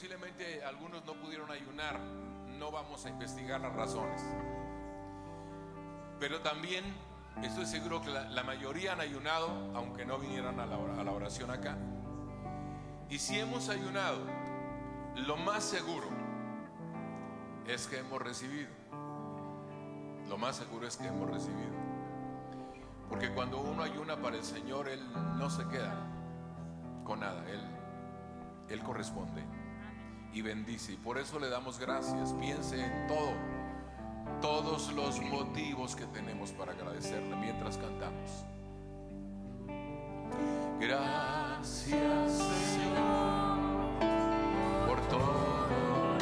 posiblemente algunos no pudieron ayunar. No vamos a investigar las razones, pero también estoy seguro que la mayoría han ayunado, aunque no vinieran a la oración acá. Y si hemos ayunado, lo más seguro es que hemos recibido. Lo más seguro es que hemos recibido. Porque cuando uno ayuna para el Señor, Él no se queda con nada. Él corresponde y bendice. Y por eso le damos gracias. Piense en todos los motivos que tenemos para agradecerle mientras cantamos. Gracias, Señor, por todo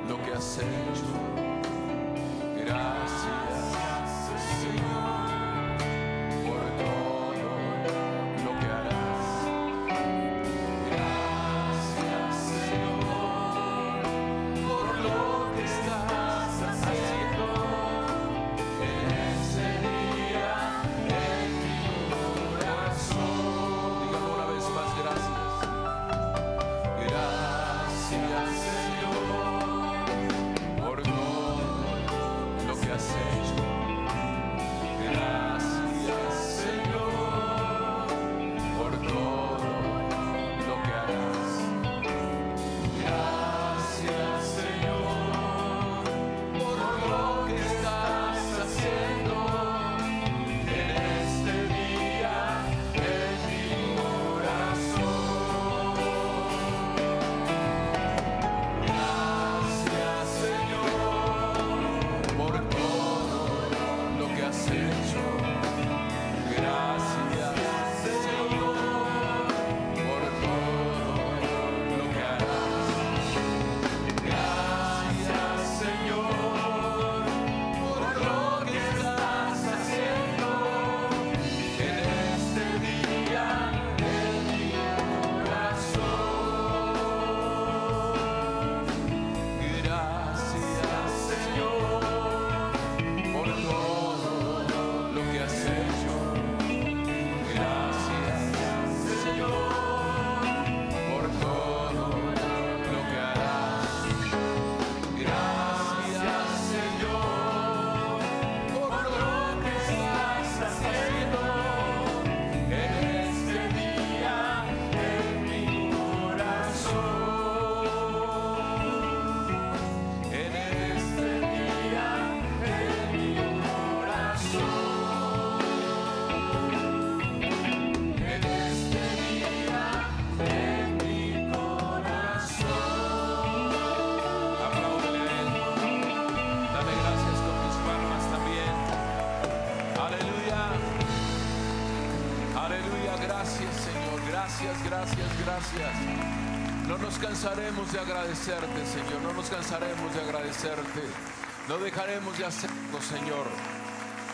lo que has hecho. Gracias, Señor, por todo lo que harás. Gracias, Señor, por lo que estás haciendo en ese día en mi corazón. Dígalo una vez más, gracias. Gracias, Señor, por todo lo que has hecho. Gracias, Señor, por todo lo que harás. Gracias, Señor, por lo que estás haciendo en este día en mi corazón. Gracias, Señor, por todo lo que has hecho. Gracias, Señor, por todo lo que harás. Gracias, Señor, por lo que estás haciendo en este día en mi corazón. Gracias, Señor, por todo lo que has hecho. Gracias, Señor, por todo lo que harás. Gracias, Señor, por lo que estás haciendo en este día en mi corazón. En este día en mi corazón. En este día en mi corazón. Apláudele a Él. Dame gracias con tus palmas también. Aleluya. Aleluya. Gracias, Señor. Gracias, gracias, gracias. No nos cansaremos de agradecerte, Señor. No nos cansaremos de agradecerte. No dejaremos de hacerlo, Señor.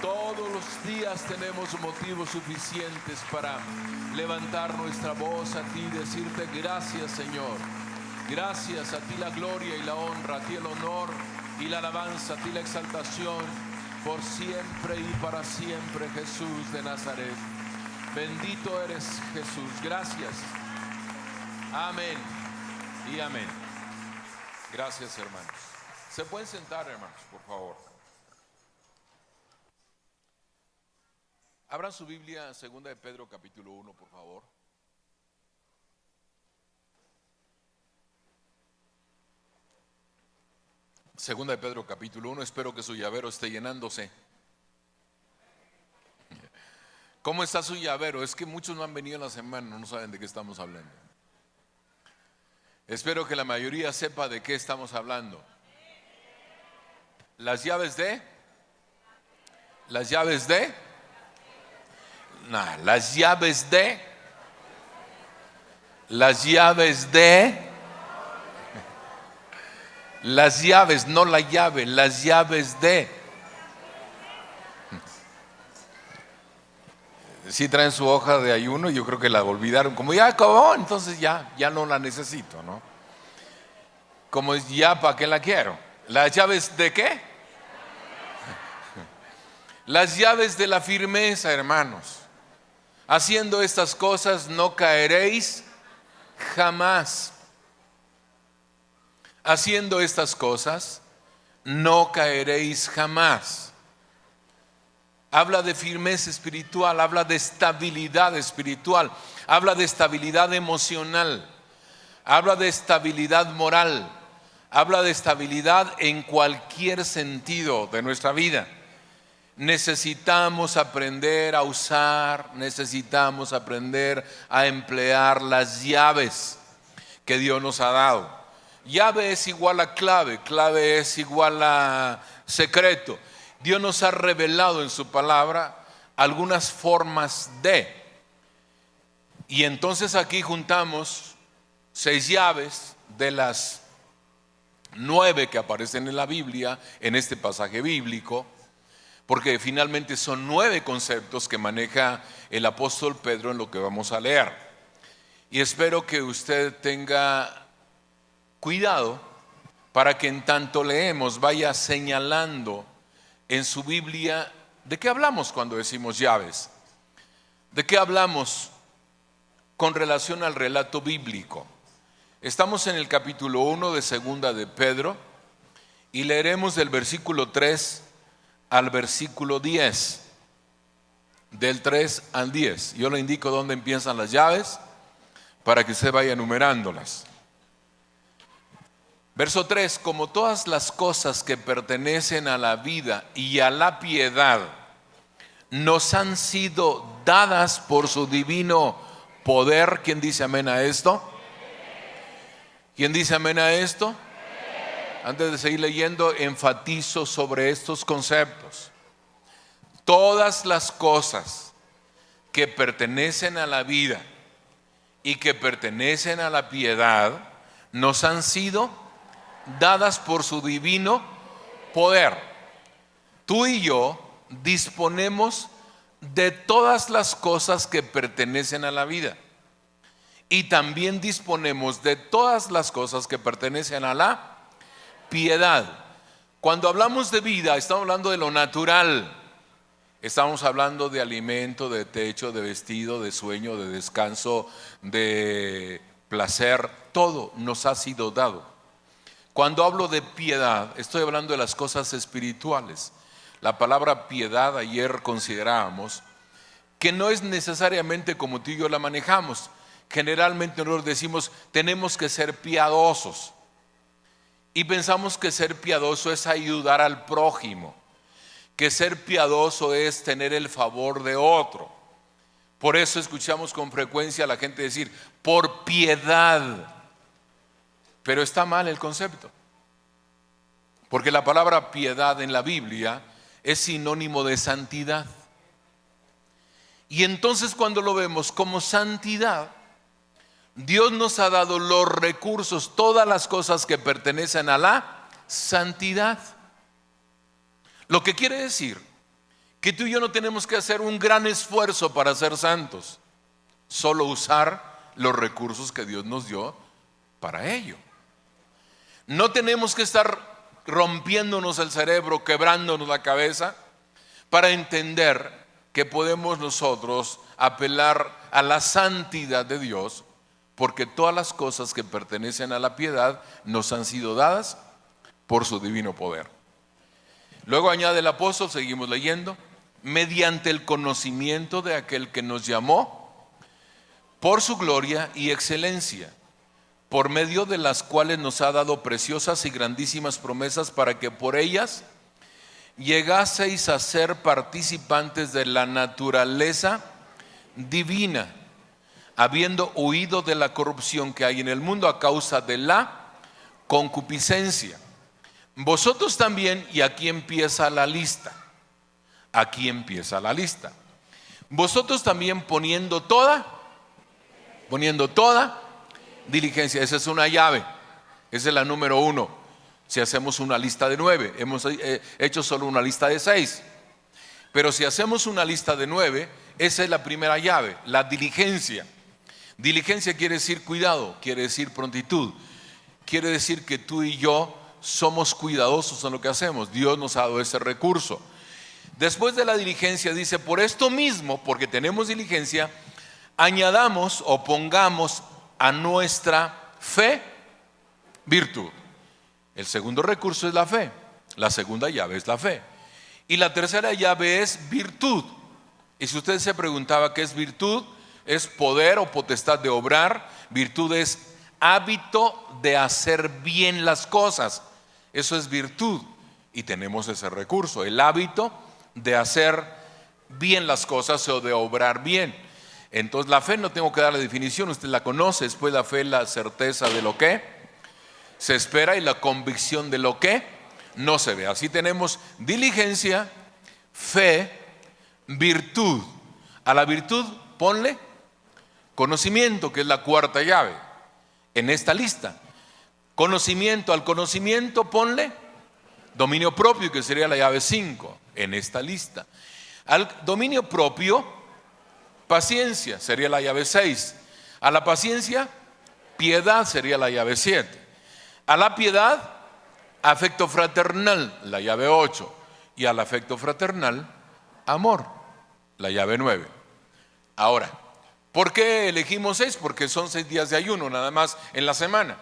Todos los días tenemos motivos suficientes para levantar nuestra voz a ti y decirte gracias, Señor. Gracias, a ti la gloria y la honra, a ti el honor y la alabanza, a ti la exaltación por siempre y para siempre, Jesús de Nazaret. Bendito eres, Jesús. Gracias. Amén y amén. Gracias, hermanos. ¿Se pueden sentar, hermanos, por favor? Abran su Biblia, 2 de Pedro capítulo 1, por favor. Segunda de Pedro capítulo 1. Espero que su llavero esté llenándose. ¿Cómo está su llavero? Es que muchos no han venido en la semana, no saben de qué estamos hablando. Espero que la mayoría sepa de qué estamos hablando. Las llaves de las llaves de las llaves de las llaves, no la llave, las llaves de. Si traen su hoja de ayuno, yo creo que la olvidaron. Como ya acabó, entonces ya no la necesito, ¿no? Como ya, ¿para qué la quiero? ¿Las llaves de qué? Las llaves de la firmeza, hermanos. Haciendo estas cosas no caeréis jamás. Haciendo estas cosas, no caeréis jamás. Habla de firmeza espiritual, habla de estabilidad espiritual, habla de estabilidad emocional, habla de estabilidad moral, habla de estabilidad en cualquier sentido de nuestra vida. Necesitamos aprender a usar, necesitamos aprender a emplear las llaves que Dios nos ha dado. Llave es igual a clave, clave es igual a secreto. Dios nos ha revelado en su palabra algunas formas de. Y entonces aquí juntamos 6 llaves de las 9 que aparecen en la Biblia, en este pasaje bíblico, porque finalmente son 9 conceptos que maneja el apóstol Pedro en lo que vamos a leer. Y espero que usted tenga cuidado para que en tanto leemos vaya señalando en su Biblia de qué hablamos cuando decimos llaves, de qué hablamos con relación al relato bíblico. Estamos en el capítulo 1 de segunda de Pedro y leeremos del versículo 3 al versículo 10, del 3 al 10. Yo le indico dónde empiezan las llaves para que usted vaya enumerándolas. Verso 3: como todas las cosas que pertenecen a la vida y a la piedad nos han sido dadas por su divino poder. ¿Quién dice amén a esto? ¿Quién dice amén a esto? Antes de seguir leyendo, enfatizo sobre estos conceptos. Todas las cosas que pertenecen a la vida y que pertenecen a la piedad nos han sido dadas por su divino poder. Tú y yo disponemos de todas las cosas que pertenecen a la vida y también disponemos de todas las cosas que pertenecen a la piedad. Cuando hablamos de vida, estamos hablando de lo natural. Estamos hablando de alimento, de techo, de vestido, de sueño, de descanso, de placer. Todo nos ha sido dado. Cuando hablo de piedad, estoy hablando de las cosas espirituales. La palabra piedad, ayer considerábamos que no es necesariamente como tú y yo la manejamos. Generalmente nosotros decimos, tenemos que ser piadosos. Y pensamos que ser piadoso es ayudar al prójimo, que ser piadoso es tener el favor de otro. Por eso escuchamos con frecuencia a la gente decir, por piedad. Pero está mal el concepto, porque la palabra piedad en la Biblia es sinónimo de santidad. Y entonces cuando lo vemos como santidad, Dios nos ha dado los recursos, todas las cosas que pertenecen a la santidad. Lo que quiere decir que tú y yo no tenemos que hacer un gran esfuerzo para ser santos, solo usar los recursos que Dios nos dio para ello. No tenemos que estar rompiéndonos el cerebro, quebrándonos la cabeza para entender que podemos nosotros apelar a la santidad de Dios, porque todas las cosas que pertenecen a la piedad nos han sido dadas por su divino poder. Luego añade el apóstol, seguimos leyendo, mediante el conocimiento de aquel que nos llamó por su gloria y excelencia, por medio de las cuales nos ha dado preciosas y grandísimas promesas, para que por ellas llegaseis a ser participantes de la naturaleza divina, habiendo huido de la corrupción que hay en el mundo a causa de la concupiscencia. Vosotros también, y aquí empieza la lista, vosotros también poniendo toda diligencia. Esa es una llave, esa es la número 1. Si hacemos una lista de 9, hemos hecho solo una lista de 6, pero si hacemos una lista de 9, esa es la primera llave, la diligencia. Diligencia quiere decir cuidado, quiere decir prontitud, quiere decir que tú y yo somos cuidadosos en lo que hacemos. Dios nos ha dado ese recurso. Después de la diligencia dice, por esto mismo, porque tenemos diligencia, añadamos o pongamos a nuestra fe virtud. El segundo recurso es la fe. La segunda llave es la fe. Y la tercera llave es virtud. Y si usted se preguntaba qué es virtud, es poder o potestad de obrar. Virtud es hábito de hacer bien las cosas. Eso es virtud. Y tenemos ese recurso, el hábito de hacer bien las cosas o de obrar bien. Entonces la fe no tengo que dar la definición, usted la conoce. Después la fe es la certeza de lo que se espera y la convicción de lo que no se ve. Así tenemos diligencia, fe, virtud. A la virtud ponle conocimiento, que es la cuarta llave en esta lista. Conocimiento, al conocimiento ponle dominio propio, que sería la llave 5 en esta lista. Al dominio propio, paciencia, sería la llave 6. A la paciencia, piedad, sería la llave 7. A la piedad, afecto fraternal, la llave 8. Y al afecto fraternal, amor, la llave 9. Ahora, ¿por qué elegimos 6? Porque son 6 días de ayuno nada más en la semana.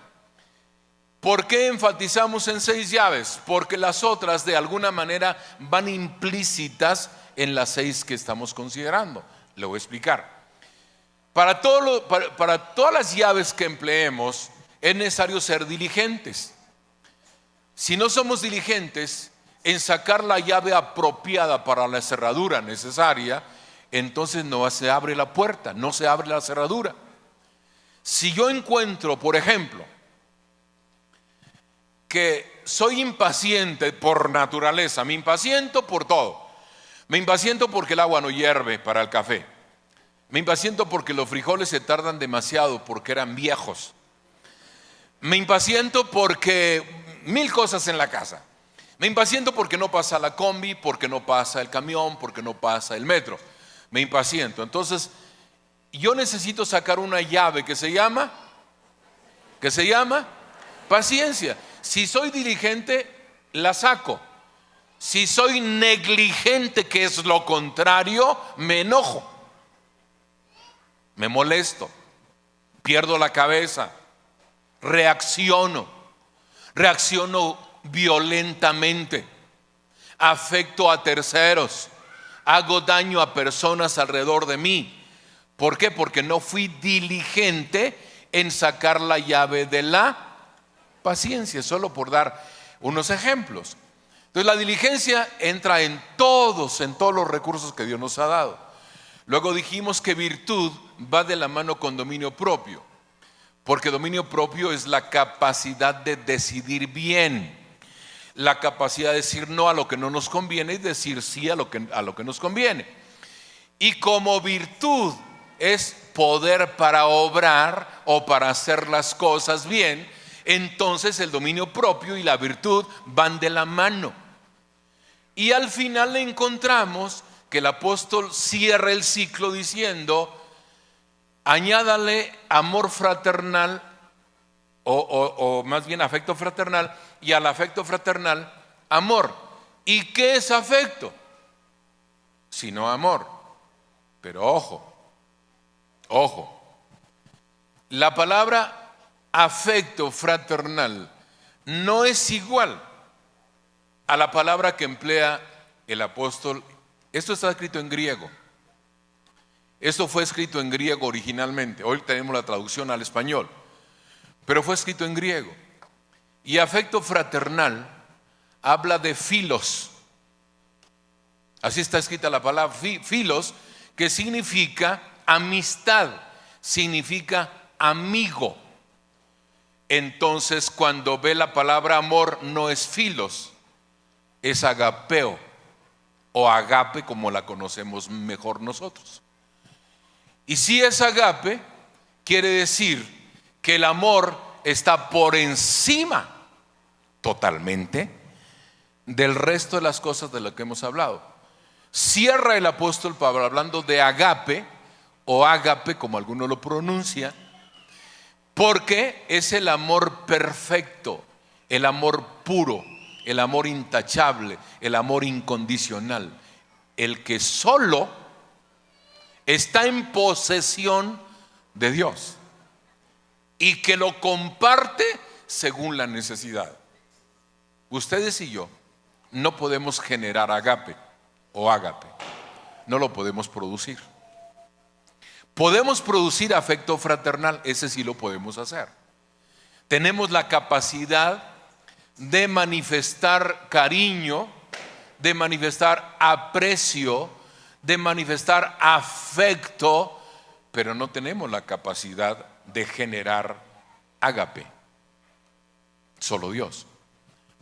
¿Por qué enfatizamos en 6 llaves? Porque las otras de alguna manera van implícitas en las 6 que estamos considerando. Le voy a explicar. Para todas las llaves que empleemos es necesario ser diligentes. Si no somos diligentes en sacar la llave apropiada para la cerradura necesaria, entonces no se abre la puerta, no se abre la cerradura. Si yo encuentro, por ejemplo, que soy impaciente por naturaleza, me impaciento por todo. Me impaciento porque el agua no hierve para el café. Me impaciento porque los frijoles se tardan demasiado porque eran viejos. Me impaciento porque 1000 cosas en la casa. Me impaciento porque no pasa la combi, porque no pasa el camión, porque no pasa el metro. Me impaciento. Entonces, yo necesito sacar una llave que se llama paciencia. Si soy diligente, la saco. Si soy negligente, que es lo contrario, me enojo, me molesto, pierdo la cabeza, reacciono violentamente, afecto a terceros, hago daño a personas alrededor de mí. ¿Por qué? Porque no fui diligente en sacar la llave de la paciencia, solo por dar unos ejemplos. Entonces la diligencia entra en todos los recursos que Dios nos ha dado. Luego dijimos que virtud va de la mano con dominio propio, porque dominio propio es la capacidad de decidir bien, la capacidad de decir no a lo que no nos conviene y decir sí a lo que nos conviene. Y como virtud es poder para obrar o para hacer las cosas bien, entonces el dominio propio y la virtud van de la mano. Y al final le encontramos que el apóstol cierra el ciclo diciendo: añádale amor fraternal o más bien afecto fraternal, y al afecto fraternal amor. ¿Y qué es afecto? Sino amor. Pero ojo, la palabra afecto fraternal no es igual a la palabra que emplea el apóstol. Esto está escrito en griego. Esto fue escrito en griego originalmente. Hoy tenemos la traducción al español, pero fue escrito en griego. Y afecto fraternal habla de filos. Así está escrita la palabra filos, que significa amistad, significa amigo. Entonces, cuando ve la palabra amor, no es filos, es agapeo o agape, como la conocemos mejor nosotros. Y si es agape, quiere decir que el amor está por encima totalmente del resto de las cosas de las que hemos hablado. Cierra el apóstol Pablo hablando de agape o ágape, como alguno lo pronuncia, porque es el amor perfecto, el amor puro, el amor intachable, el amor incondicional, el que solo está en posesión de Dios y que lo comparte según la necesidad. ustedes y yo no podemos generar agape o ágape. No lo podemos producir. Podemos producir afecto fraternal, ese sí lo podemos hacer. Tenemos la capacidad de manifestar cariño, de manifestar aprecio, de manifestar afecto, pero no tenemos la capacidad de generar ágape. Solo Dios.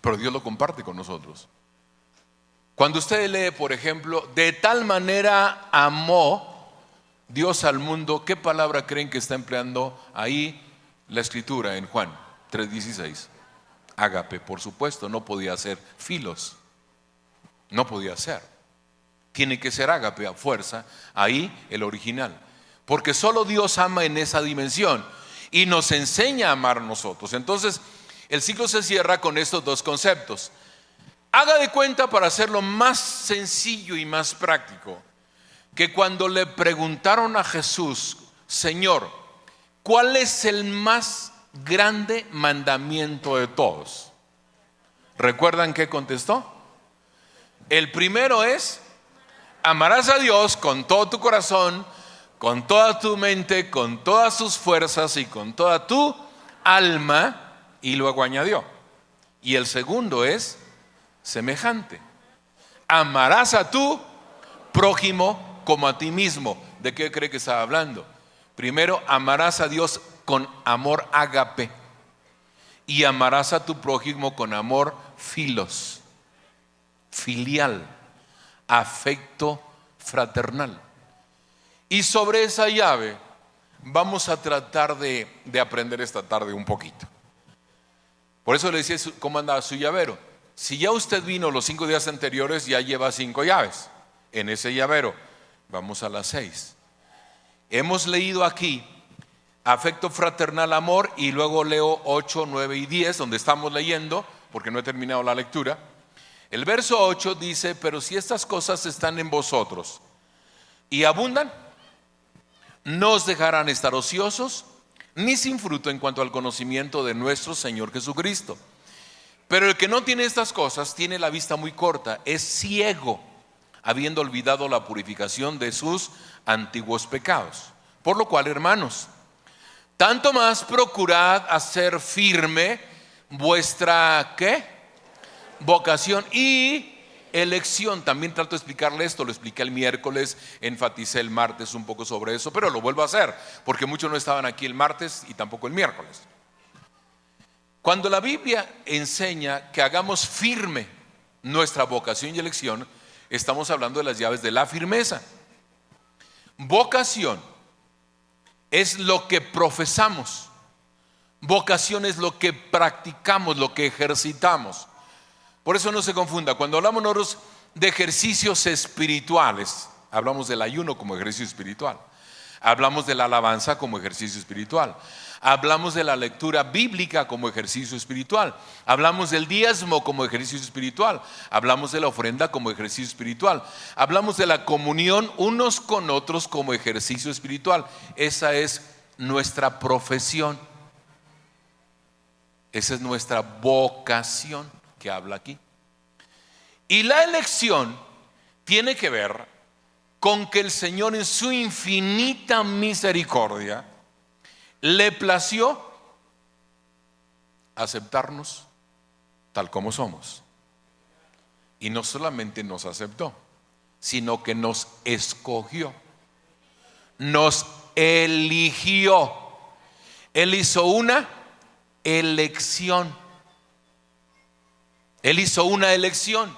Pero Dios lo comparte con nosotros. Cuando usted lee, por ejemplo, de tal manera amó Dios al mundo, ¿qué palabra creen que está empleando ahí la escritura en Juan 3:16? Ágape, por supuesto, no podía ser filos. No podía ser. Tiene que ser ágape a fuerza, ahí el original. Porque solo Dios ama en esa dimensión y nos enseña a amar a nosotros. Entonces, el ciclo se cierra con estos dos conceptos. Haga de cuenta, para hacerlo más sencillo y más práctico, que cuando le preguntaron a Jesús: Señor, ¿cuál es el más grande mandamiento de todos? ¿Recuerdan qué contestó? El primero es: amarás a Dios con todo tu corazón, con toda tu mente, con todas tus fuerzas y con toda tu alma. Y luego añadió: y el segundo es semejante: amarás a tu prójimo como a ti mismo. ¿De qué cree que estaba hablando? Primero, amarás a Dios con amor ágape, y amarás a tu prójimo con amor filos, filial, afecto fraternal. Y sobre esa llave vamos a tratar de aprender esta tarde un poquito. Por eso le decía cómo andaba su llavero. Si ya usted vino los 5 días anteriores, ya lleva 5 llaves en ese llavero. Vamos a las 6. Hemos leído aquí afecto fraternal, amor, y luego leo 8, 9 y 10, donde estamos leyendo, porque no he terminado la lectura. El verso 8 dice: pero si estas cosas están en vosotros y abundan, no os dejarán estar ociosos ni sin fruto en cuanto al conocimiento de nuestro Señor Jesucristo. Pero el que no tiene estas cosas tiene la vista muy corta, es ciego, habiendo olvidado la purificación de sus antiguos pecados. Por lo cual, hermanos, tanto más procurad hacer firme vuestra ¿qué? Vocación y elección. También trato de explicarle esto, lo expliqué el miércoles, enfaticé el martes un poco sobre eso, pero lo vuelvo a hacer porque muchos no estaban aquí el martes y tampoco el miércoles. Cuando la Biblia enseña que hagamos firme nuestra vocación y elección, estamos hablando de las llaves de la firmeza. Vocación es lo que profesamos, vocación es lo que practicamos, lo que ejercitamos. Por eso no se confunda, cuando hablamos nosotros de ejercicios espirituales, hablamos del ayuno como ejercicio espiritual, hablamos de la alabanza como ejercicio espiritual, hablamos de la lectura bíblica como ejercicio espiritual, hablamos del diezmo como ejercicio espiritual, hablamos de la ofrenda como ejercicio espiritual, hablamos de la comunión unos con otros como ejercicio espiritual. Esa es nuestra profesión, esa es nuestra vocación que habla aquí. Y la elección tiene que ver con que el Señor, en su infinita misericordia, le plació aceptarnos tal como somos. Y no solamente nos aceptó, sino que nos escogió, nos eligió. Él hizo una elección. Él hizo una elección.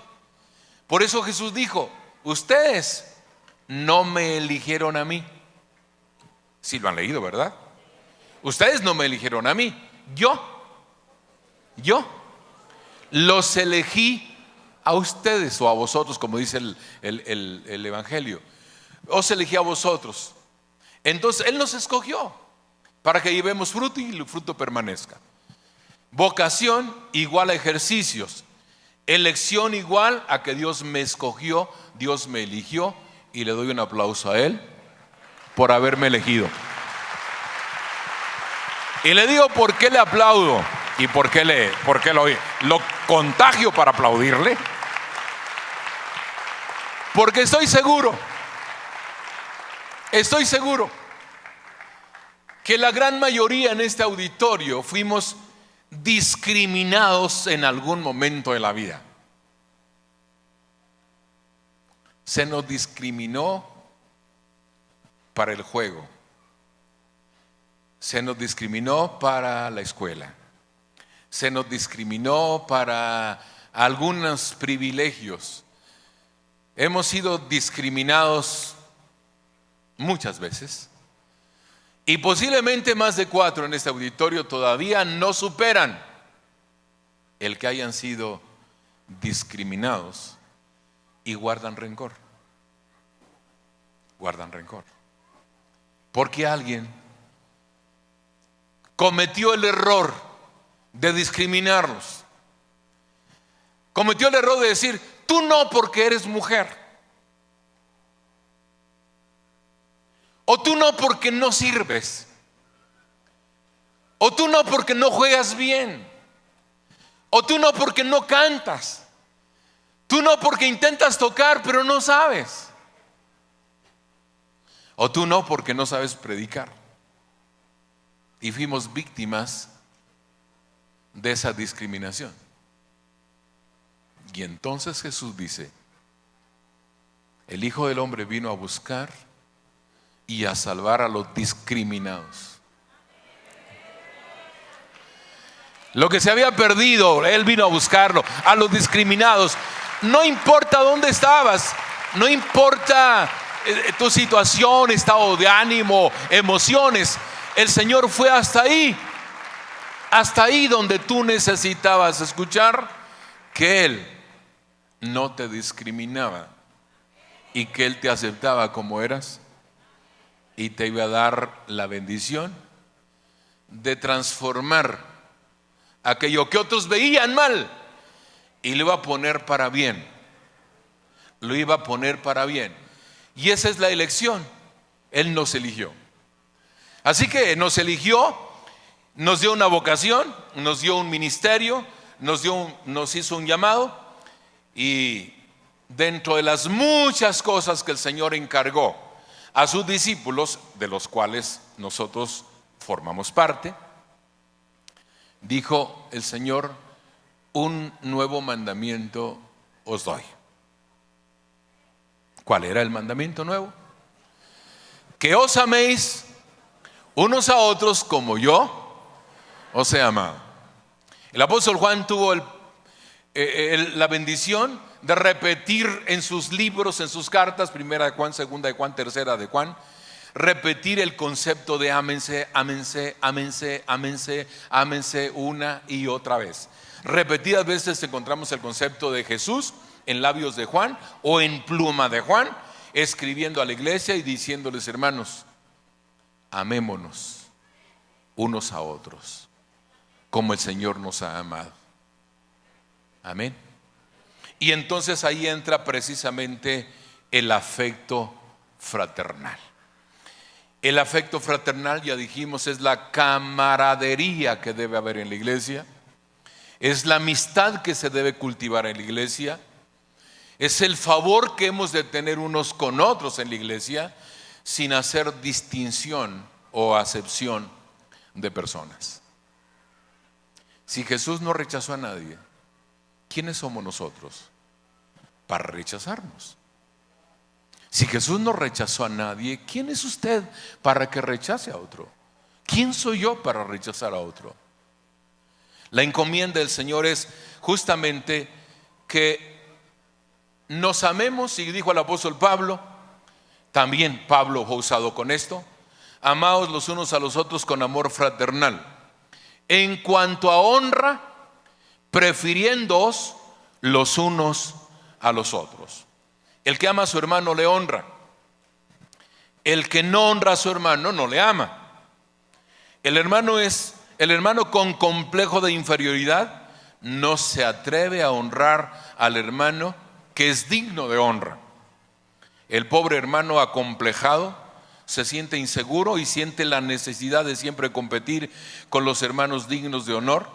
Por eso Jesús dijo: ustedes no me eligieron a mí. Si lo han leído, ¿verdad? Ustedes no me eligieron a mí, yo los elegí a ustedes, o a vosotros, como dice el Evangelio. Os elegí a vosotros. Entonces Él nos escogió para que llevemos fruto y el fruto permanezca. Vocación igual a ejercicios, elección igual a que Dios me escogió, Dios me eligió, y le doy un aplauso a Él por haberme elegido. Y le digo por qué le aplaudo. ¿Y por qué lo contagio para aplaudirle? Porque estoy seguro que la gran mayoría en este auditorio fuimos discriminados en algún momento de la vida. Se nos discriminó para el juego, se nos discriminó para la escuela, se nos discriminó para algunos privilegios. Hemos sido discriminados muchas veces, y posiblemente más de 4 en este auditorio todavía no superan el que hayan sido discriminados y guardan rencor. Porque alguien cometió el error de discriminarlos. Cometió el error de decir: tú no porque eres mujer, o tú no porque no sirves, o tú no porque no juegas bien, o tú no porque no cantas, tú no porque intentas tocar pero no sabes, o tú no porque no sabes predicar. Y fuimos víctimas de esa discriminación. Y entonces Jesús dice: el Hijo del Hombre vino a buscar y a salvar a los discriminados. Lo que se había perdido, Él vino a buscarlo, a los discriminados. No importa dónde estabas, no importa tu situación, estado de ánimo, emociones, el Señor fue hasta ahí donde tú necesitabas escuchar que Él no te discriminaba y que Él te aceptaba como eras, y te iba a dar la bendición de transformar aquello que otros veían mal y lo iba a poner para bien. Y esa es la elección. Él nos eligió. Así que nos eligió, nos dio una vocación, nos dio un ministerio, nos hizo un llamado, y dentro de las muchas cosas que el Señor encargó a sus discípulos, de los cuales nosotros formamos parte, dijo el Señor: un nuevo mandamiento os doy. ¿Cuál era el mandamiento nuevo? Que os améis unos a otros como yo os he amado. El apóstol Juan tuvo la bendición de repetir en sus libros, en sus cartas, 1 de Juan, 2 de Juan, 3 de Juan, repetir el concepto de ámense, ámense, ámense, ámense, ámense una y otra vez. Repetidas veces encontramos el concepto de Jesús en labios de Juan o en pluma de Juan, escribiendo a la iglesia y diciéndoles: hermanos, amémonos unos a otros como el Señor nos ha amado. Amén. Y entonces ahí entra precisamente el afecto fraternal. El afecto fraternal, ya dijimos, es la camaradería que debe haber en la iglesia, es la amistad que se debe cultivar en la iglesia, es el favor que hemos de tener unos con otros en la iglesia, sin hacer distinción o acepción de personas. Si Jesús no rechazó a nadie, ¿quiénes somos nosotros para rechazarnos? Si Jesús no rechazó a nadie, ¿quién es usted para que rechace a otro? ¿Quién soy yo para rechazar a otro? La encomienda del Señor es justamente que nos amemos, y dijo el apóstol Pablo, también Pablo fue usado con esto: amaos los unos a los otros con amor fraternal. En cuanto a honra, prefiriéndoos los unos a los otros. El que ama a su hermano le honra. El que no honra a su hermano no le ama. El hermano con complejo de inferioridad no se atreve a honrar al hermano que es digno de honra. El pobre hermano acomplejado se siente inseguro y siente la necesidad de siempre competir con los hermanos dignos de honor,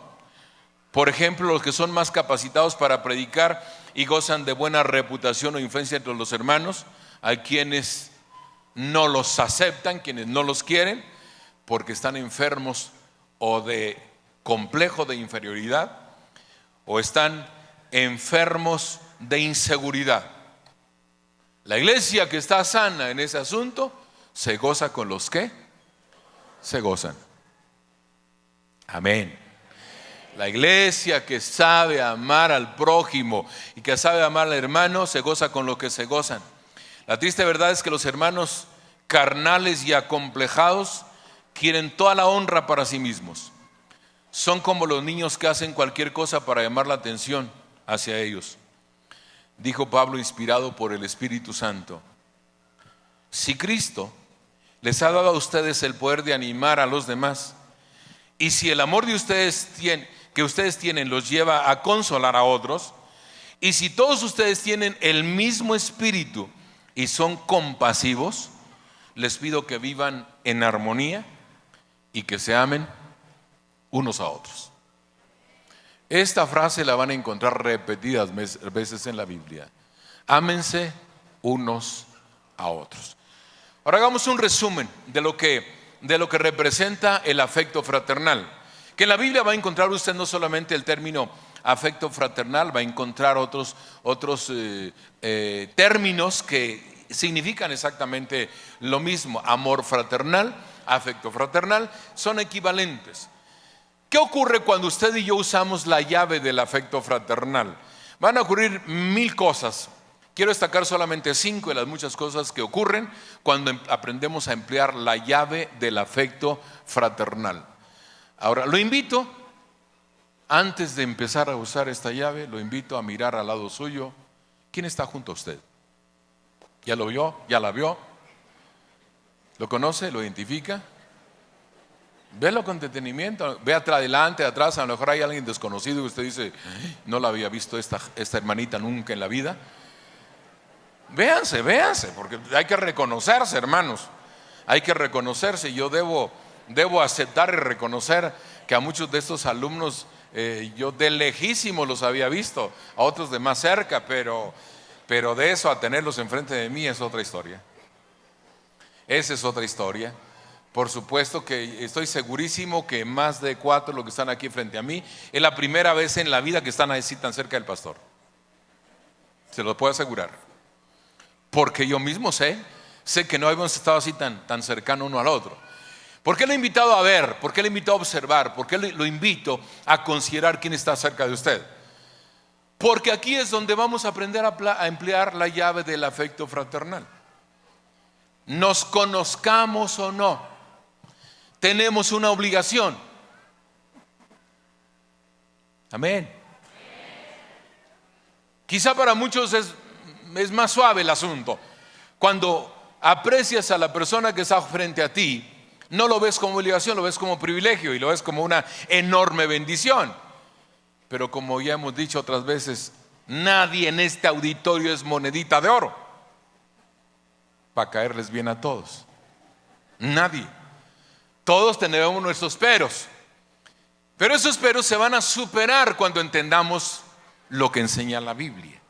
Por ejemplo, los que son más capacitados para predicar y gozan de buena reputación o influencia entre los hermanos, hay quienes no los aceptan, quienes no los quieren, porque están enfermos o de complejo de inferioridad, o están enfermos de inseguridad. La iglesia que está sana en ese asunto se goza con los que se gozan. Amén. La iglesia que sabe amar al prójimo y que sabe amar al hermano se goza con lo que se gozan. La triste verdad es que los hermanos carnales y acomplejados quieren toda la honra para sí mismos. Son como los niños que hacen cualquier cosa para llamar la atención hacia ellos. Dijo Pablo, inspirado por el Espíritu Santo: si Cristo les ha dado a ustedes el poder de animar a los demás, y si el amor de ustedes que ustedes tienen los lleva a consolar a otros, y si todos ustedes tienen el mismo espíritu y son compasivos, les pido que vivan en armonía y que se amen unos a otros. Esta frase la van a encontrar repetidas veces en la Biblia. Ámense unos a otros. Ahora hagamos un resumen de lo que representa el afecto fraternal. Que en la Biblia va a encontrar usted no solamente el término afecto fraternal, va a encontrar otros términos que significan exactamente lo mismo. Amor fraternal, afecto fraternal, son equivalentes. ¿Qué ocurre cuando usted y yo usamos la llave del afecto fraternal? Van a ocurrir 1000 cosas. Quiero destacar solamente 5 de las muchas cosas que ocurren cuando aprendemos a emplear la llave del afecto fraternal. Ahora, lo invito, antes de empezar a usar esta llave, lo invito a mirar al lado suyo. ¿Quién está junto a usted? ¿Ya lo vio? ¿Ya la vio? ¿Lo conoce? ¿Lo identifica? Vélo con detenimiento. Ve adelante, atrás. A lo mejor hay alguien desconocido y usted dice: no la había visto esta hermanita nunca en la vida. Véanse, porque hay que reconocerse, hermanos. Hay que reconocerse. Yo debo aceptar y reconocer que a muchos de estos alumnos yo de lejísimo los había visto, a otros de más cerca, pero de eso a tenerlos enfrente de mí es otra historia. Esa es otra historia. Por supuesto que estoy segurísimo que más de 4 los que están aquí frente a mí es la primera vez en la vida que están así tan cerca del pastor. Se lo puedo asegurar. Porque yo mismo sé que no habíamos estado así tan cercano uno al otro. ¿Por qué lo he invitado a ver? ¿Por qué lo he invitado a observar? ¿Por qué lo invito a considerar quién está cerca de usted? Porque aquí es donde vamos a aprender a emplear la llave del afecto fraternal. Nos conozcamos o no, tenemos una obligación. Amén. Quizá para muchos es más suave el asunto. Cuando aprecias a la persona que está frente a ti, no lo ves como obligación, lo ves como privilegio y lo ves como una enorme bendición. Pero como ya hemos dicho otras veces, nadie en este auditorio es monedita de oro para caerles bien a todos. Nadie. Todos tenemos nuestros peros, pero esos peros se van a superar cuando entendamos lo que enseña la Biblia.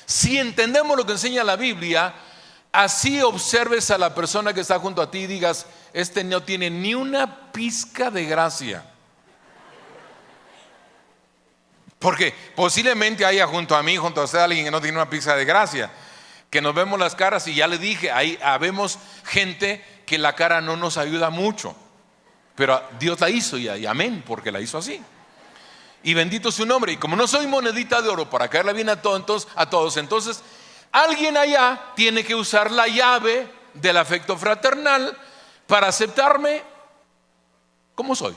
Si entendemos lo que enseña la Biblia, así observes a la persona que está junto a ti y digas: este no tiene ni una pizca de gracia. Porque posiblemente haya junto a mí, junto a usted, alguien que no tiene una pizca de gracia, que nos vemos las caras y ya le dije, ahí habemos gente que la cara no nos ayuda mucho, pero Dios la hizo y amén, porque la hizo así. Y bendito su nombre. Y como no soy monedita de oro para caerle bien a todos, entonces alguien allá tiene que usar la llave del afecto fraternal para aceptarme como soy.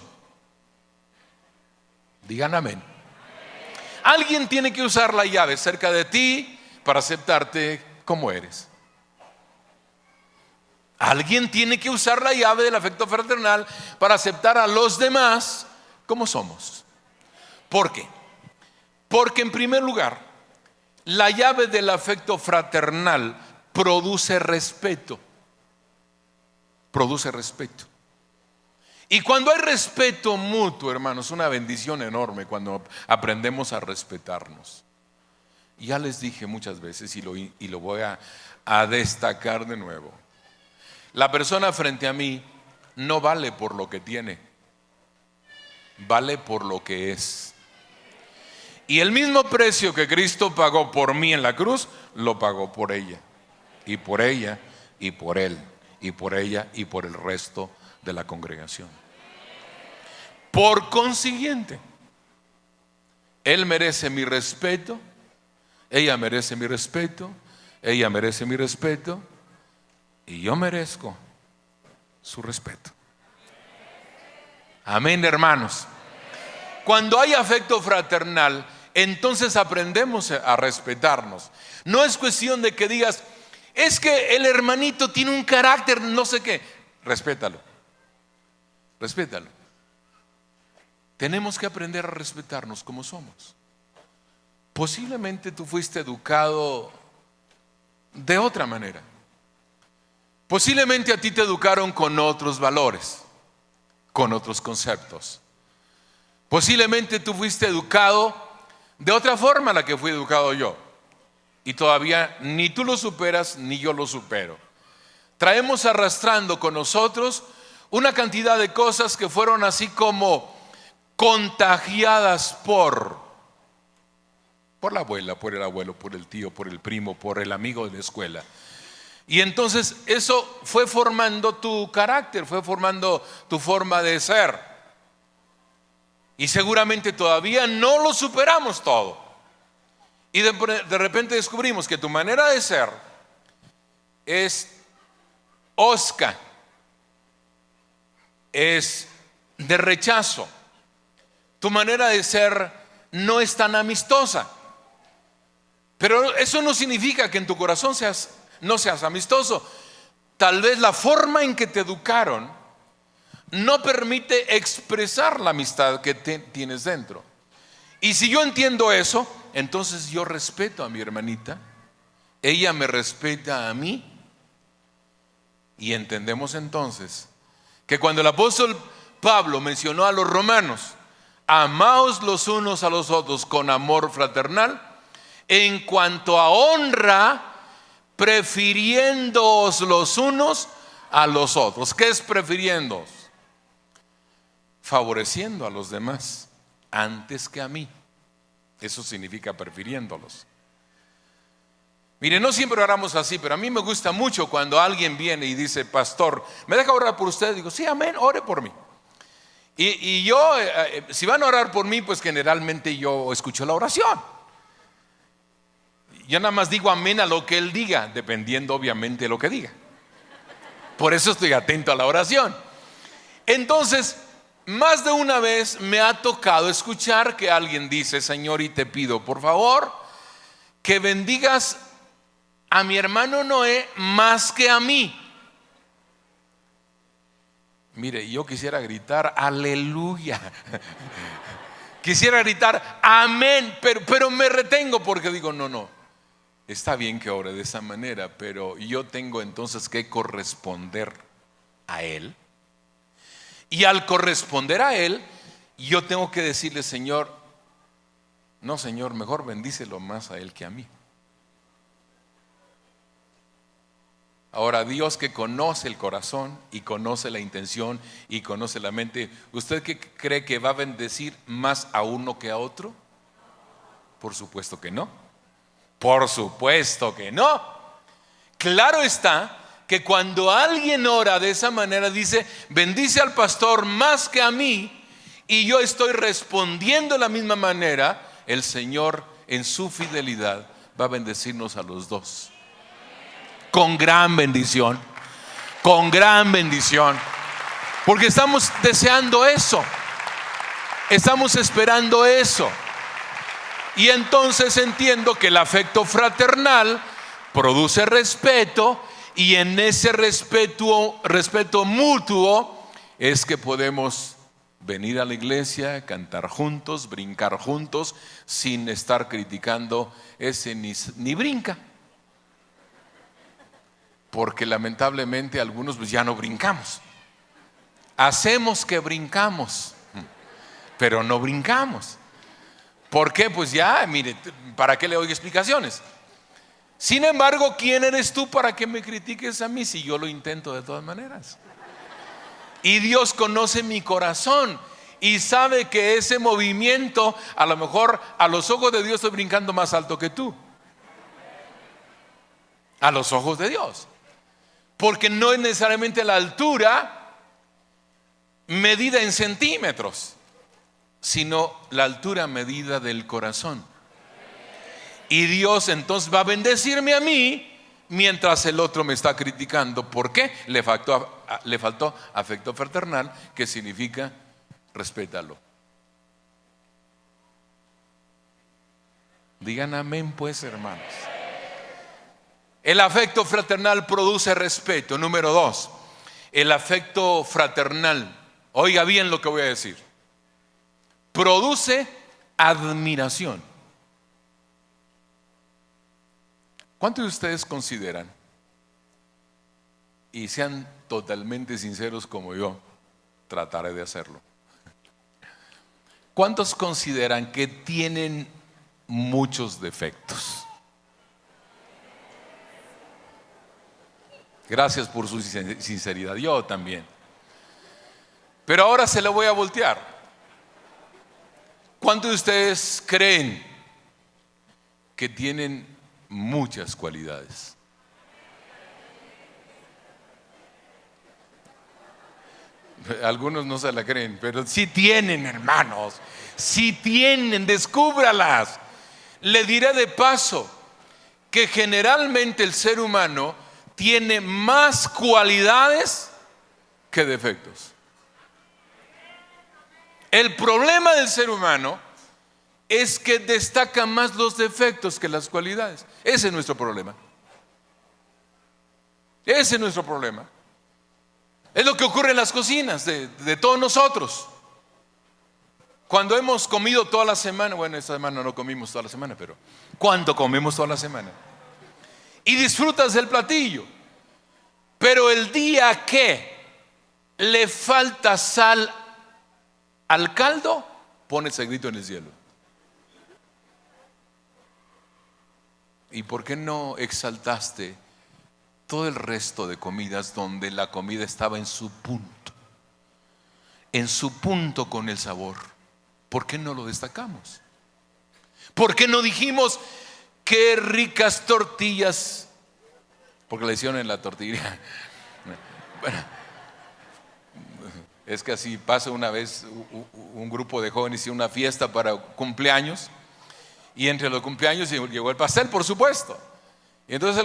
Digan amén. Alguien tiene que usar la llave cerca de ti para aceptarte como eres. Alguien tiene que usar la llave del afecto fraternal para aceptar a los demás como somos. ¿Por qué? Porque en primer lugar, la llave del afecto fraternal produce respeto. Produce respeto. Y cuando hay respeto mutuo, hermanos, una bendición enorme cuando aprendemos a respetarnos. Ya les dije muchas veces y lo voy a destacar de nuevo. La persona frente a mí no vale por lo que tiene, vale por lo que es. Y el mismo precio que Cristo pagó por mí en la cruz, lo pagó por ella, y por ella, y por él, y por ella, y por el resto de la congregación. Por consiguiente, él merece mi respeto, ella merece mi respeto, ella merece mi respeto, y yo merezco su respeto. Amén, hermanos. Cuando hay afecto fraternal, entonces aprendemos a respetarnos. No es cuestión de que digas, es que el hermanito tiene un carácter no sé qué. Respétalo, respétalo. Tenemos que aprender a respetarnos como somos. Posiblemente tú fuiste educado de otra manera. Posiblemente a ti te educaron con otros valores, con otros conceptos. Posiblemente tú fuiste educado de otra forma a la que fui educado yo. Y todavía ni tú lo superas ni yo lo supero. Traemos arrastrando con nosotros una cantidad de cosas que fueron así como contagiadas por la abuela, por el abuelo, por el tío, por el primo, por el amigo de la escuela. Y entonces eso fue formando tu carácter, fue formando tu forma de ser. Y seguramente todavía no lo superamos todo. Y de repente descubrimos que tu manera de ser es hosca, es de rechazo. Tu manera de ser no es tan amistosa. Pero eso no significa que en tu corazón no seas amistoso. Tal vez la forma en que te educaron no permite expresar la amistad que tienes dentro. Y si yo entiendo eso, entonces yo respeto a mi hermanita, ella me respeta a mí, y entendemos entonces que cuando el apóstol Pablo mencionó a los romanos, amaos los unos a los otros con amor fraternal, en cuanto a honra, prefiriéndoos los unos a los otros. ¿Qué es prefiriéndoos? Favoreciendo a los demás antes que a mí. Eso significa prefiriéndolos. Mire, no siempre oramos así, pero a mí me gusta mucho cuando alguien viene y dice, pastor, ¿me deja orar por usted? Digo, sí, amén, ore por mí. Y yo, si van a orar por mí, pues generalmente yo escucho la oración. Yo nada más digo amén a lo que él diga, dependiendo obviamente de lo que diga. Por eso estoy atento a la oración. Entonces, más de una vez me ha tocado escuchar que alguien dice, Señor, y te pido por favor que bendigas a mi hermano Noé más que a mí. Mire, yo quisiera gritar aleluya. Quisiera gritar amén, pero me retengo porque digo, no, está bien que ore de esa manera, pero yo tengo entonces que corresponder a él. Y al corresponder a él, yo tengo que decirle, Señor, no, Señor, mejor bendícelo más a él que a mí. Ahora, Dios que conoce el corazón y conoce la intención y conoce la mente, ¿usted qué cree que va a bendecir más a uno que a otro? Por supuesto que no. Por supuesto que no. Claro está que cuando alguien ora de esa manera dice, bendice al pastor más que a mí, y yo estoy respondiendo de la misma manera, el Señor en su fidelidad va a bendecirnos a los dos. Con gran bendición, porque estamos deseando eso, estamos esperando eso. Y entonces entiendo que el afecto fraternal produce respeto, y en ese respeto mutuo es que podemos venir a la iglesia, cantar juntos, brincar juntos, sin estar criticando ese ni brinca. Porque lamentablemente algunos pues ya no brincamos. hacemos que brincamos, pero no brincamos. ¿Por qué? Pues ya, mire, ¿para qué le doy explicaciones? Sin embargo, ¿quién eres tú para que me critiques a mí si yo lo intento de todas maneras? Y Dios conoce mi corazón y sabe que ese movimiento, a lo mejor a los ojos de Dios estoy brincando más alto que tú. A los ojos de Dios. Porque no es necesariamente la altura medida en centímetros, sino la altura medida del corazón. Y Dios entonces va a bendecirme a mí mientras el otro me está criticando. ¿Por qué? Le faltó afecto fraternal, que significa respétalo. Digan amén pues, hermanos. El afecto fraternal produce respeto. Número 2, el afecto fraternal, oiga bien lo que voy a decir, produce admiración. ¿Cuántos de ustedes consideran, y sean totalmente sinceros como yo, trataré de hacerlo, cuántos consideran que tienen muchos defectos? Gracias por su sinceridad, yo también. Pero ahora se lo voy a voltear. ¿Cuántos de ustedes creen que tienen muchas cualidades? Algunos no se la creen, pero sí tienen, hermanos. Sí tienen, descúbralas. Le diré de paso que generalmente el ser humano tiene más cualidades que defectos. El problema del ser humano es que destaca más los defectos que las cualidades. Ese es nuestro problema. Ese es nuestro problema. Es lo que ocurre en las cocinas de todos nosotros. Cuando hemos comido toda la semana, bueno, esta semana no comimos toda la semana, pero cuando comemos toda la semana y disfrutas del platillo, pero el día que le falta sal al caldo, pones el grito en el cielo. ¿Y por qué no exaltaste todo el resto de comidas donde la comida estaba en su punto con el sabor? ¿Por qué no lo destacamos? ¿Por qué no dijimos qué ricas tortillas? Porque le hicieron en la tortillería. Bueno, es que así pasa. Una vez un grupo de jóvenes hizo una fiesta para cumpleaños, y entre los cumpleaños llegó el pastel, por supuesto. Y entonces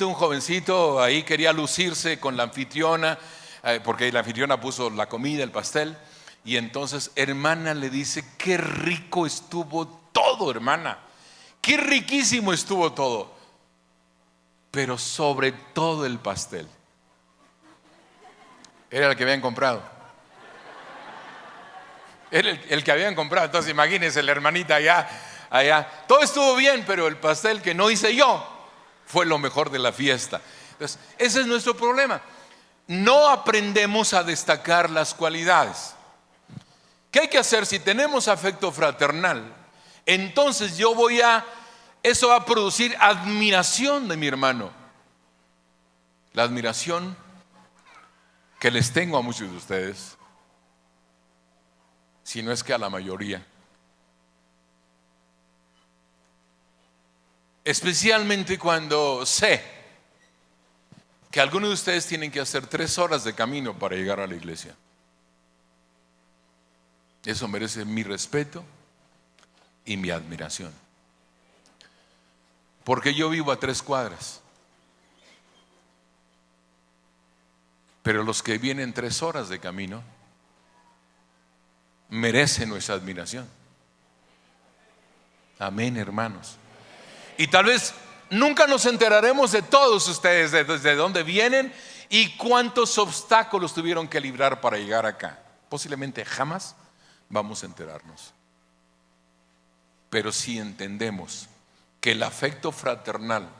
un jovencito ahí quería lucirse con la anfitriona, porque la anfitriona puso la comida, el pastel. Y entonces, hermana, le dice: qué rico estuvo todo, hermana, qué riquísimo estuvo todo, pero sobre todo el pastel. Era el que habían comprado. Era el que habían comprado. Entonces imagínense la hermanita allá. Todo estuvo bien, pero el pastel que no hice yo fue lo mejor de la fiesta. Entonces, ese es nuestro problema. No aprendemos a destacar las cualidades. ¿Qué hay que hacer? Si tenemos afecto fraternal, entonces eso va a producir admiración de mi hermano. La admiración que les tengo a muchos de ustedes, si no es que a la mayoría. Especialmente cuando sé que algunos de ustedes tienen que hacer 3 horas de camino para llegar a la iglesia. Eso merece mi respeto y mi admiración. Porque yo vivo a 3 cuadras. Pero los que vienen 3 horas de camino merecen nuestra admiración. Amén, hermanos. Y tal vez nunca nos enteraremos de todos ustedes, desde dónde vienen y cuántos obstáculos tuvieron que librar para llegar acá. Posiblemente jamás vamos a enterarnos. Pero si entendemos que el afecto fraternal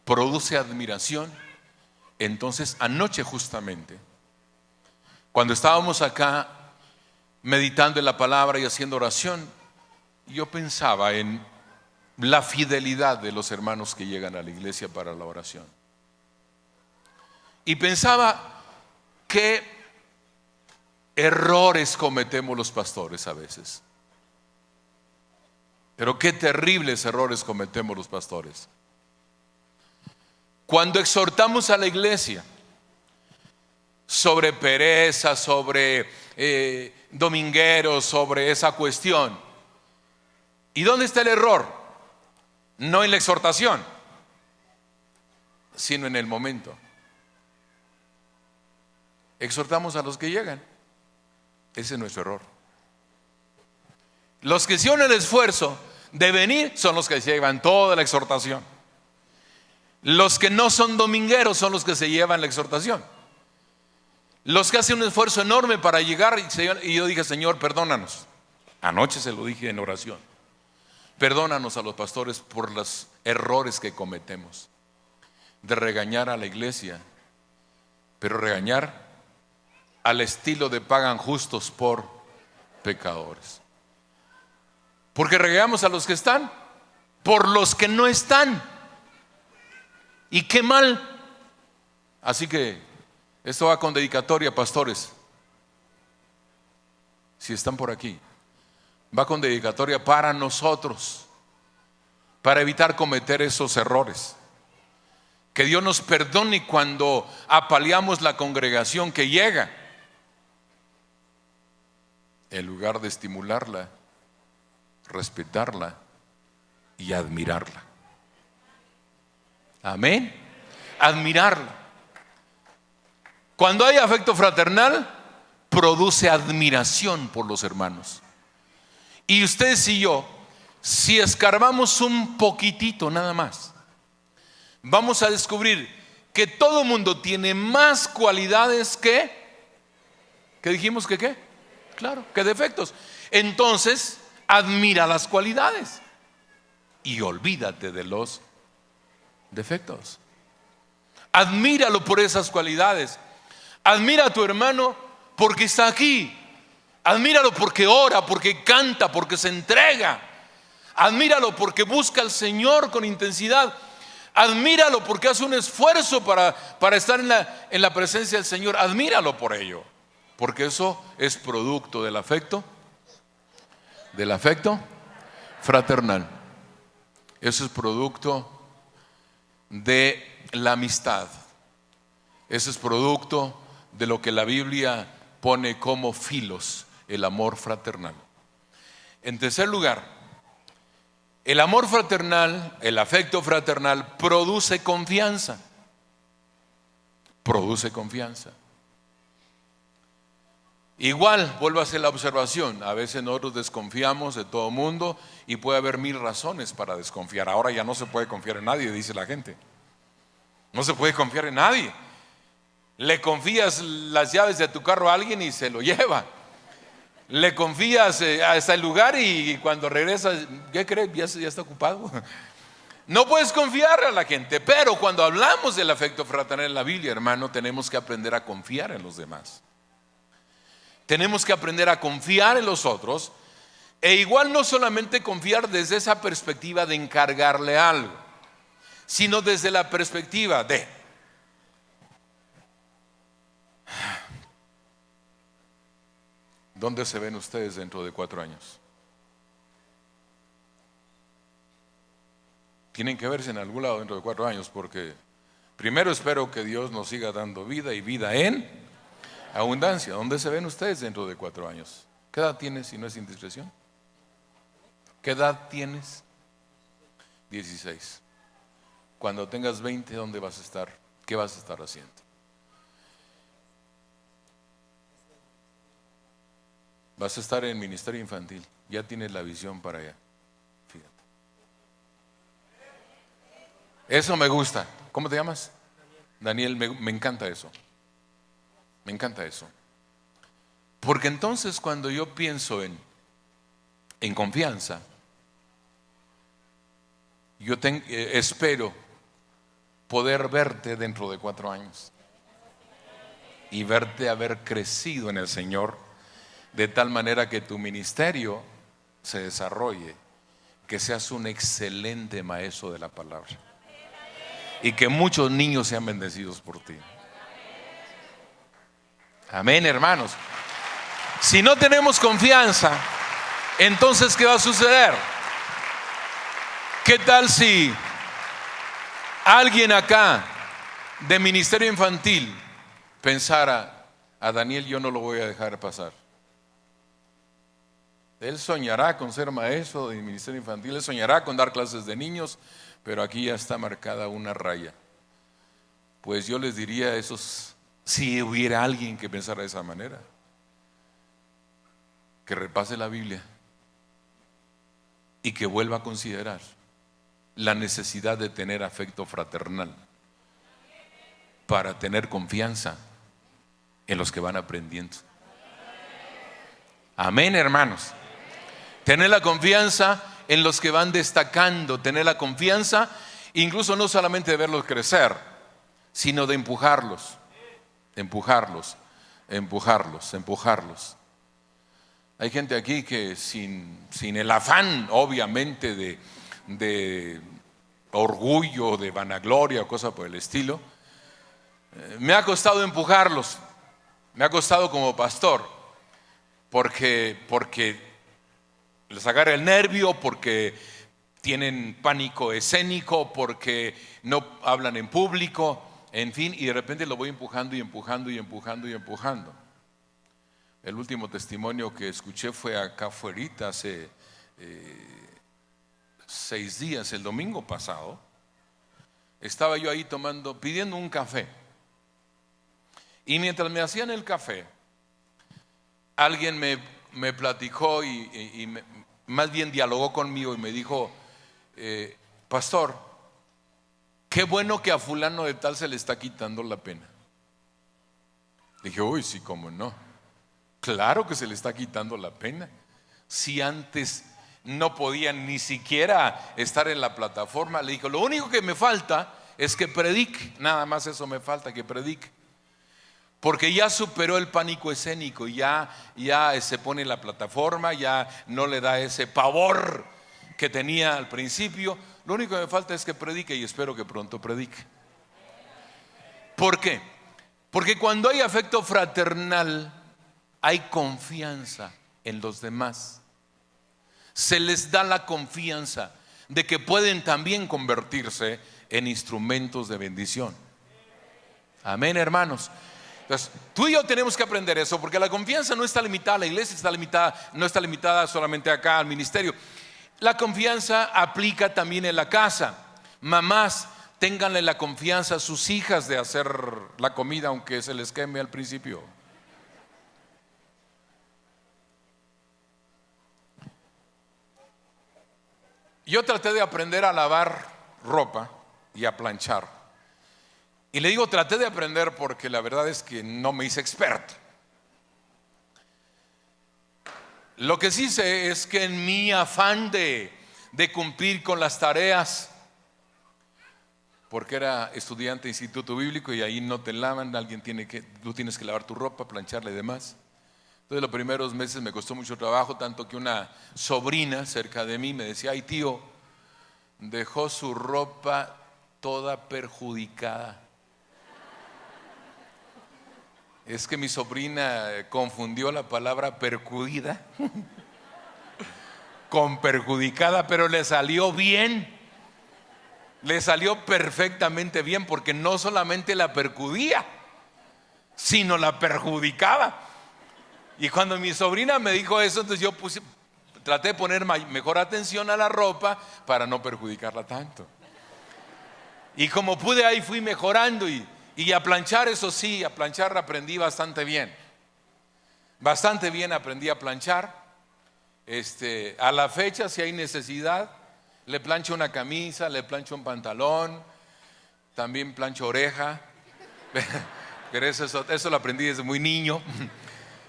produce admiración, entonces anoche justamente Cuando estábamos acá meditando en la palabra y haciendo oración, yo pensaba en la fidelidad de los hermanos que llegan a la iglesia para la oración. Y pensaba qué errores cometemos los pastores a veces. Pero qué terribles errores cometemos los pastores. Cuando exhortamos a la iglesia sobre pereza, sobre domingueros, sobre esa cuestión. ¿Y dónde está el error? No en la exhortación, sino en el momento. Exhortamos a los que llegan. Ese es nuestro error. Los que hicieron el esfuerzo de venir son los que se llevan toda la exhortación. Los que no son domingueros son los que se llevan la exhortación. Los que hacen un esfuerzo enorme para llegar, y yo dije: Señor, perdónanos. Anoche se lo dije en oración. Perdónanos a los pastores por los errores que cometemos de regañar a la iglesia, pero regañar al estilo de pagan justos por pecadores. Porque regañamos a los que están por los que no están. Y qué mal. Así que esto va con dedicatoria, pastores. Si están por aquí, va con dedicatoria para nosotros, para evitar cometer esos errores. Que Dios nos perdone cuando apaleamos la congregación que llega, en lugar de estimularla, respetarla y admirarla. Amén. Admirarla. Cuando hay afecto fraternal, produce admiración por los hermanos. Y ustedes y yo, si escarbamos un poquitito nada más, vamos a descubrir que todo mundo tiene más cualidades que dijimos que qué, claro, que defectos. Entonces, admira las cualidades y olvídate de los defectos. Admíralo por esas cualidades. Admira a tu hermano porque está aquí. Admíralo porque ora, porque canta, porque se entrega. Admíralo porque busca al Señor con intensidad. Admíralo porque hace un esfuerzo para estar en la presencia del Señor. Admíralo por ello, porque eso es producto del afecto fraternal. Eso es producto de la amistad. Eso es producto de lo que la Biblia pone como filos, el amor fraternal. En tercer lugar, el amor fraternal, el afecto fraternal produce confianza. Produce confianza. Igual, vuelvo a hacer la observación, a veces nosotros desconfiamos de todo mundo y puede haber 1000 razones para desconfiar. Ahora ya no se puede confiar en nadie, dice la gente. No se puede confiar en nadie. Le confías las llaves de tu carro a alguien y se lo lleva. Le confías hasta el lugar y cuando regresas, ¿qué crees? Ya está ocupado. No puedes confiar a la gente. Pero cuando hablamos del afecto fraternal en la Biblia, hermano, tenemos que aprender a confiar en los demás. Tenemos que aprender a confiar en los otros. E igual no solamente confiar desde esa perspectiva de encargarle algo, sino desde la perspectiva de: ¿dónde se ven ustedes dentro de 4 años? Tienen que verse en algún lado dentro de 4 años, porque primero espero que Dios nos siga dando vida y vida en abundancia. ¿Dónde se ven ustedes dentro de 4 años? ¿Qué edad tienes, si no es indiscreción? ¿Qué edad tienes? 16. Cuando tengas 20, ¿dónde vas a estar? ¿Qué vas a estar haciendo? Vas a estar en ministerio infantil. Ya tienes la visión para allá. Fíjate. Eso me gusta. ¿Cómo te llamas? Daniel, me encanta eso. Me encanta eso. Porque entonces cuando yo pienso en confianza, yo espero poder verte dentro de 4 años. y verte haber crecido en el Señor, de tal manera que tu ministerio se desarrolle, que seas un excelente maestro de la palabra y que muchos niños sean bendecidos por ti. Amén, hermanos. Si no tenemos confianza, entonces ¿qué va a suceder? ¿Qué tal si alguien acá de ministerio infantil pensara: a Daniel yo no lo voy a dejar pasar? Él soñará con ser maestro de ministerio infantil, él soñará con dar clases de niños, pero aquí ya está marcada una raya. Pues yo les diría a esos, si hubiera alguien que pensara de esa manera, que repase la Biblia y que vuelva a considerar la necesidad de tener afecto fraternal para tener confianza en los que van aprendiendo. Amén, hermanos. Tener la confianza en los que van destacando, tener la confianza incluso no solamente de verlos crecer, sino de empujarlos. Hay gente aquí que sin el afán, obviamente, de orgullo, de vanagloria o cosa por el estilo, me ha costado empujarlos, me ha costado como pastor, porque les agarra el nervio, porque tienen pánico escénico, porque no hablan en público, en fin, y de repente lo voy empujando. El último testimonio que escuché fue acá afuera hace 6 días, el domingo pasado. Estaba yo ahí pidiendo un café, y mientras me hacían el café, alguien me platicó y más bien dialogó conmigo y me dijo: pastor, qué bueno que a fulano de tal se le está quitando la pena. Dije: uy, sí, cómo no, claro que se le está quitando la pena. Si antes no podía ni siquiera estar en la plataforma, le dijo: lo único que me falta es que predique, nada más eso me falta, que predique. Porque ya superó el pánico escénico, ya se pone en la plataforma, ya no le da ese pavor que tenía al principio. Lo único que me falta es que predique, y espero que pronto predique. ¿Por qué? Porque cuando hay afecto fraternal, hay confianza en los demás. Se les da la confianza de que pueden también convertirse en instrumentos de bendición. Amén, hermanos. Entonces, tú y yo tenemos que aprender eso, porque la confianza no está limitada, la iglesia no está limitada solamente acá al ministerio. La confianza aplica también en la casa. Mamás, ténganle la confianza a sus hijas de hacer la comida, aunque se les queme al principio. Yo traté de aprender a lavar ropa y a planchar. Y le digo traté de aprender porque la verdad es que no me hice experto. Lo que sí sé es que en mi afán de cumplir con las tareas, porque era estudiante de instituto bíblico y ahí no te lavan, tú tienes que lavar tu ropa, plancharla y demás. Entonces los primeros meses me costó mucho trabajo, tanto que una sobrina cerca de mí me decía: ay, tío, dejó su ropa toda perjudicada. Es que mi sobrina confundió la palabra percudida con perjudicada, pero le salió bien, le salió perfectamente bien, porque no solamente la percudía, sino la perjudicaba. Y cuando mi sobrina me dijo eso, entonces yo traté de poner mejor atención a la ropa para no perjudicarla tanto. Y como pude, ahí fui mejorando. Y a planchar, eso sí, a planchar aprendí bastante bien. Bastante bien aprendí a planchar. A la fecha, si hay necesidad, le plancho una camisa, le plancho un pantalón, también plancho oreja. Pero eso lo aprendí desde muy niño.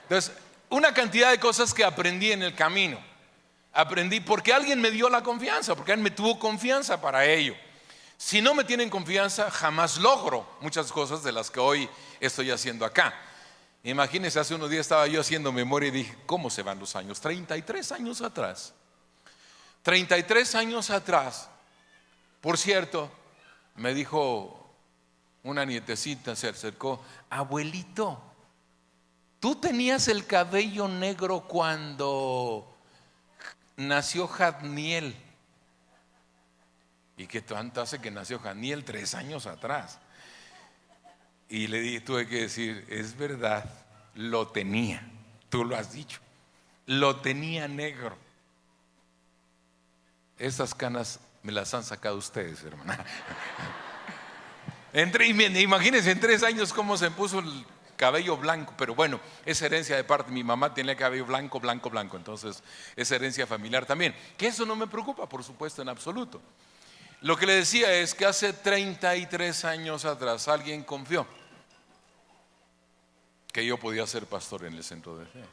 Entonces, una cantidad de cosas que aprendí en el camino. Aprendí porque alguien me dio la confianza, porque alguien me tuvo confianza para ello. Si no me tienen confianza, jamás logro muchas cosas de las que hoy estoy haciendo acá. Imagínense, hace unos días estaba yo haciendo memoria y dije, ¿cómo se van los años? 33 años atrás. 33 años atrás. Por cierto, me dijo una nietecita, se acercó: abuelito, ¿tú tenías el cabello negro cuando nació Jadniel? ¿Y qué tanto hace que nació Jadniel? 3 años atrás. Y le dije, tuve que decir, es verdad, lo tenía, tú lo has dicho, lo tenía negro. Esas canas me las han sacado ustedes, hermana. Imagínense en 3 años cómo se puso el cabello blanco. Pero bueno, es herencia de parte. Mi mamá tiene el cabello blanco, blanco, blanco. Entonces es herencia familiar también. Que eso no me preocupa, por supuesto, en absoluto. Lo que le decía es que hace 33 años atrás alguien confió que yo podía ser pastor en el Centro de Fe.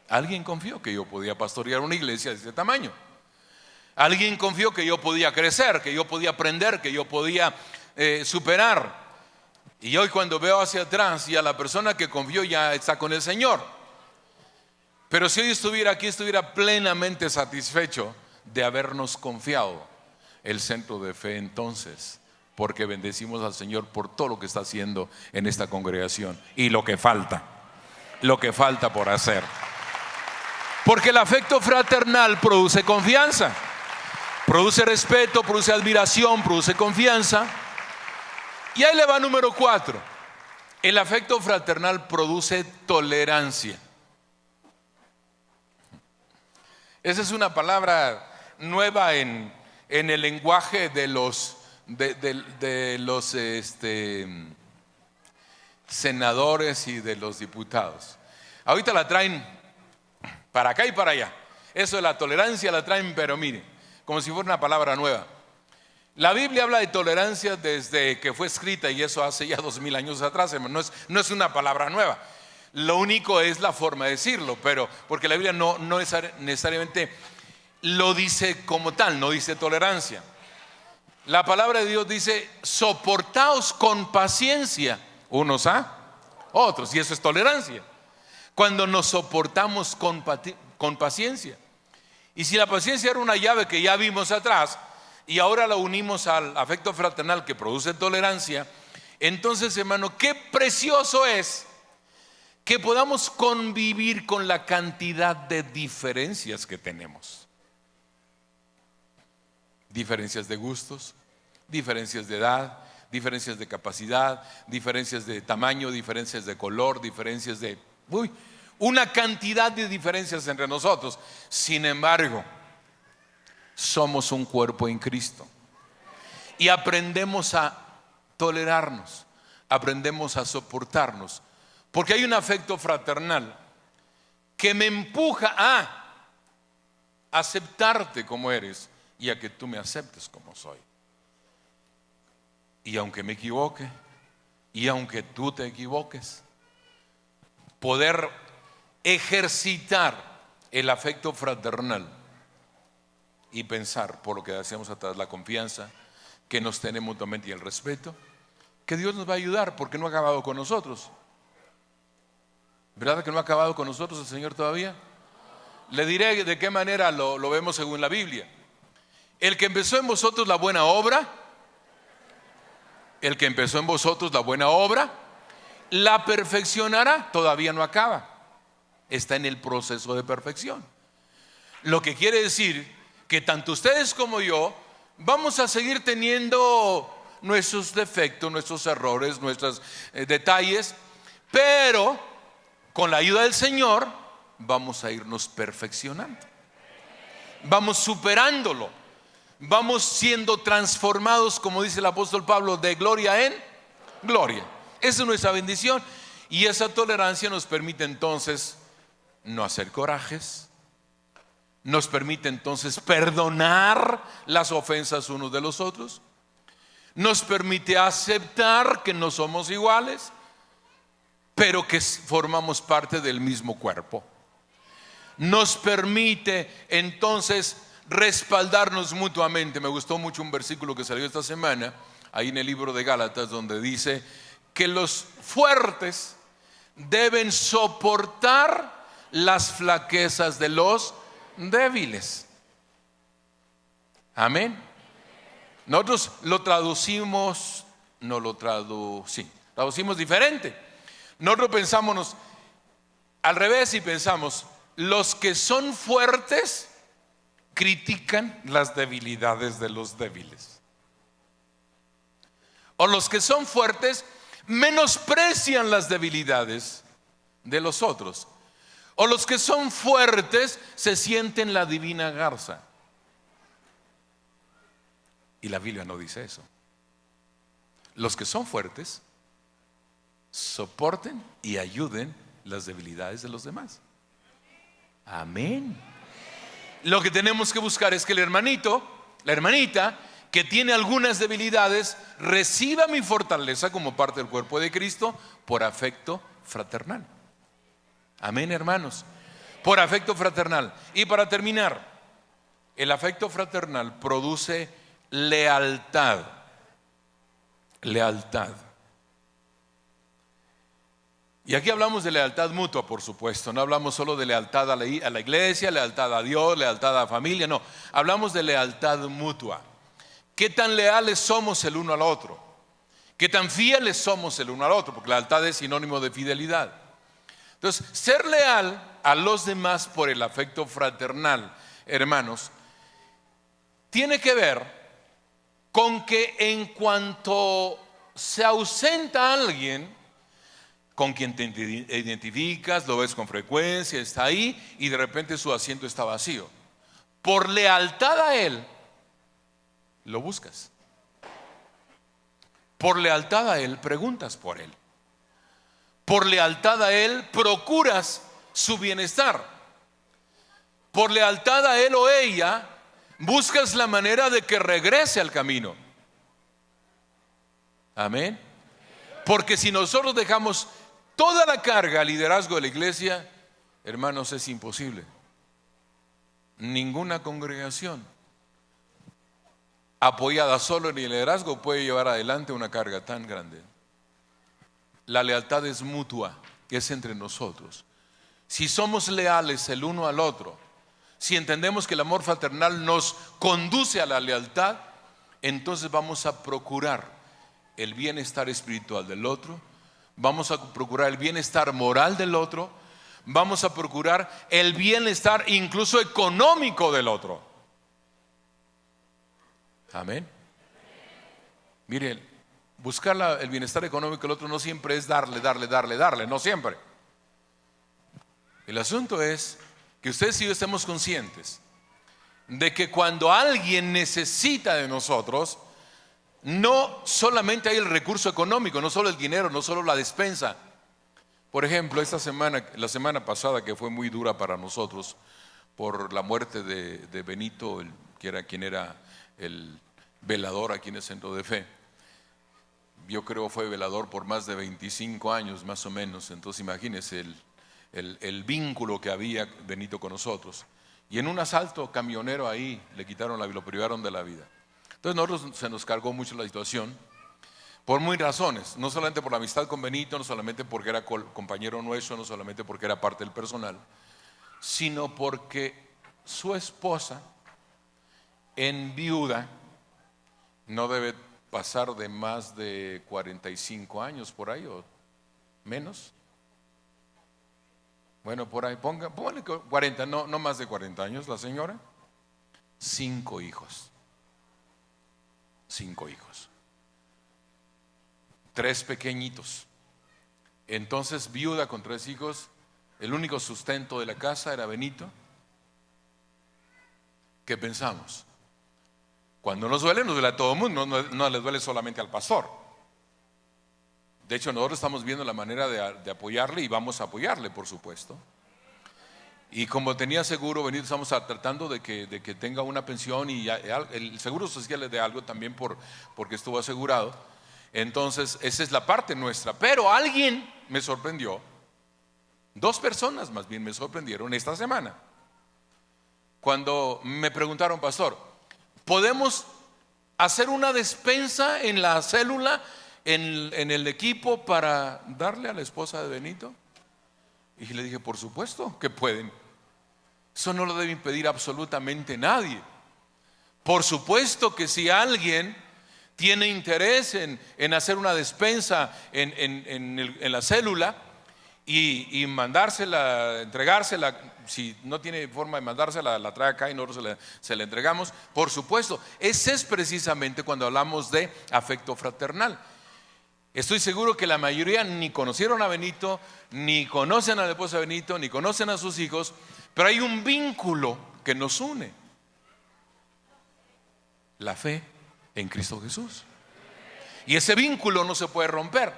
Alguien confió que yo podía pastorear una iglesia de ese tamaño. Alguien confió que yo podía crecer, que yo podía aprender, que yo podía superar. Y hoy, cuando veo hacia atrás, ya la persona que confió ya está con el Señor. Pero si hoy estuviera aquí, estuviera plenamente satisfecho de habernos confiado el Centro de Fe entonces, porque bendecimos al Señor por todo lo que está haciendo en esta congregación y lo que falta por hacer. Porque el afecto fraternal produce confianza, produce respeto, produce admiración, produce confianza. Y ahí le va número 4. El afecto fraternal produce tolerancia. Esa es una palabra nueva en el lenguaje de los senadores y de los diputados. Ahorita la traen para acá y para allá. Eso de la tolerancia la traen, pero mire, como si fuera una palabra nueva. La Biblia habla de tolerancia desde que fue escrita, y eso hace ya 2000 años atrás, hermano. No es una palabra nueva. Lo único es la forma de decirlo, pero porque la Biblia no necesariamente lo dice como tal, no dice tolerancia. La palabra de Dios dice: soportaos con paciencia unos a otros, y eso es tolerancia. Cuando nos soportamos con paciencia. Y si la paciencia era una llave que ya vimos atrás, y ahora la unimos al afecto fraternal que produce tolerancia, entonces, hermano, qué precioso es que podamos convivir con la cantidad de diferencias que tenemos. Diferencias de gustos, diferencias de edad, diferencias de capacidad, diferencias de tamaño, diferencias de color, diferencias de una cantidad de diferencias entre nosotros. Sin embargo, somos un cuerpo en Cristo y aprendemos a tolerarnos, aprendemos a soportarnos, porque hay un afecto fraternal que me empuja a aceptarte como eres y a que tú me aceptes como soy. Y aunque me equivoque, y aunque tú te equivoques, poder ejercitar el afecto fraternal y pensar, por lo que hacemos atrás, la confianza que nos tenemos mutuamente y el respeto, que Dios nos va a ayudar, porque no ha acabado con nosotros. ¿Verdad que no ha acabado con nosotros el Señor todavía? Le diré de qué manera lo vemos según la Biblia. El que empezó en vosotros la buena obra, la perfeccionará. Todavía no acaba, está en el proceso de perfección. Lo que quiere decir que tanto ustedes como yo vamos a seguir teniendo nuestros defectos, nuestros errores, nuestros detalles, pero con la ayuda del Señor vamos a irnos perfeccionando, vamos superándolo, vamos siendo transformados, como dice el apóstol Pablo, de gloria en gloria. Esa es nuestra bendición, y esa tolerancia nos permite entonces no hacer corajes, nos permite entonces perdonar las ofensas unos de los otros, nos permite aceptar que no somos iguales, pero que formamos parte del mismo cuerpo. Nos permite entonces respaldarnos mutuamente. Me gustó mucho un versículo que salió esta semana ahí en el libro de Gálatas, donde dice que los fuertes deben soportar las flaquezas de los débiles. Amén. Nosotros lo traducimos, traducimos diferente. Nosotros pensamos al revés y pensamos, los que son fuertes critican las debilidades de los débiles. O los que son fuertes menosprecian las debilidades de los otros. O los que son fuertes se sienten la divina garza. Y la Biblia no dice eso. Los que son fuertes soporten y ayuden las debilidades de los demás. Amén. Lo que tenemos que buscar es que el hermanito, la hermanita que tiene algunas debilidades, reciba mi fortaleza como parte del cuerpo de Cristo por afecto fraternal. Amén, hermanos. Por afecto fraternal. Y para terminar, el afecto fraternal produce lealtad. Lealtad. Y aquí hablamos de lealtad mutua, por supuesto. No hablamos solo de lealtad a la iglesia, lealtad a Dios, lealtad a la familia. No, hablamos de lealtad mutua. ¿Qué tan leales somos el uno al otro? ¿Qué tan fieles somos el uno al otro? Porque lealtad es sinónimo de fidelidad. Entonces, ser leal a los demás por el afecto fraternal, hermanos, tiene que ver con que en cuanto se ausenta alguien con quien te identificas, lo ves con frecuencia, está ahí y de repente su asiento está vacío, por lealtad a él lo buscas. Por lealtad a él preguntas por él. Por lealtad a él procuras su bienestar. Por lealtad a él o ella buscas la manera de que regrese al camino. Amén. Porque si nosotros dejamos toda la carga al liderazgo de la iglesia, hermanos, es imposible. Ninguna congregación apoyada solo en el liderazgo puede llevar adelante una carga tan grande. La lealtad es mutua, es entre nosotros. Si somos leales el uno al otro, si entendemos que el amor fraternal nos conduce a la lealtad, entonces vamos a procurar el bienestar espiritual del otro, vamos a procurar el bienestar moral del otro, vamos a procurar el bienestar incluso económico del otro. Amén. Mire, buscar el bienestar económico del otro no siempre es darle, no siempre. El asunto es que ustedes y yo estemos conscientes de que cuando alguien necesita de nosotros, no solamente hay el recurso económico, no solo el dinero, no solo la despensa. Por ejemplo, la semana pasada, que fue muy dura para nosotros por la muerte de Benito, quien era el velador aquí en el Centro de Fe. Yo creo fue velador por más de 25 años más o menos. Entonces imagínense el vínculo que había Benito con nosotros. Y en un asalto camionero ahí lo privaron de la vida. Entonces nosotros se nos cargó mucho la situación por muy razones, no solamente por la amistad con Benito, no solamente porque era compañero nuestro, no solamente porque era parte del personal, sino porque su esposa, en viuda, no debe pasar de más de 45 años por ahí o menos. Bueno, por ahí, póngale 40, no más de 40 años la señora. 5 hijos. 5 hijos. 3 pequeñitos. Entonces, viuda con 3 hijos, el único sustento de la casa era Benito. ¿Qué pensamos? Cuando nos duele a todo el mundo, no le duele solamente al pastor. De hecho, nosotros estamos viendo la manera de apoyarle y vamos a apoyarle, por supuesto. Y como tenía seguro, Benito, estamos tratando de que tenga una pensión y el seguro social le dé algo también porque estuvo asegurado. Entonces, esa es la parte nuestra. Pero alguien me sorprendió, 2 personas más bien me sorprendieron esta semana, cuando me preguntaron: pastor, ¿podemos hacer una despensa en la célula, en el equipo, para darle a la esposa de Benito? Y le dije, por supuesto que pueden. Eso no lo debe impedir absolutamente nadie. Por supuesto que si alguien tiene interés en hacer una despensa en la célula y mandársela, entregársela, si no tiene forma de mandársela, la trae acá y nosotros se la entregamos. Por supuesto, ese es precisamente cuando hablamos de afecto fraternal. Estoy seguro que la mayoría ni conocieron a Benito, ni conocen a la esposa de Benito, ni conocen a sus hijos, pero hay un vínculo que nos une: la fe en Cristo Jesús. Y ese vínculo no se puede romper.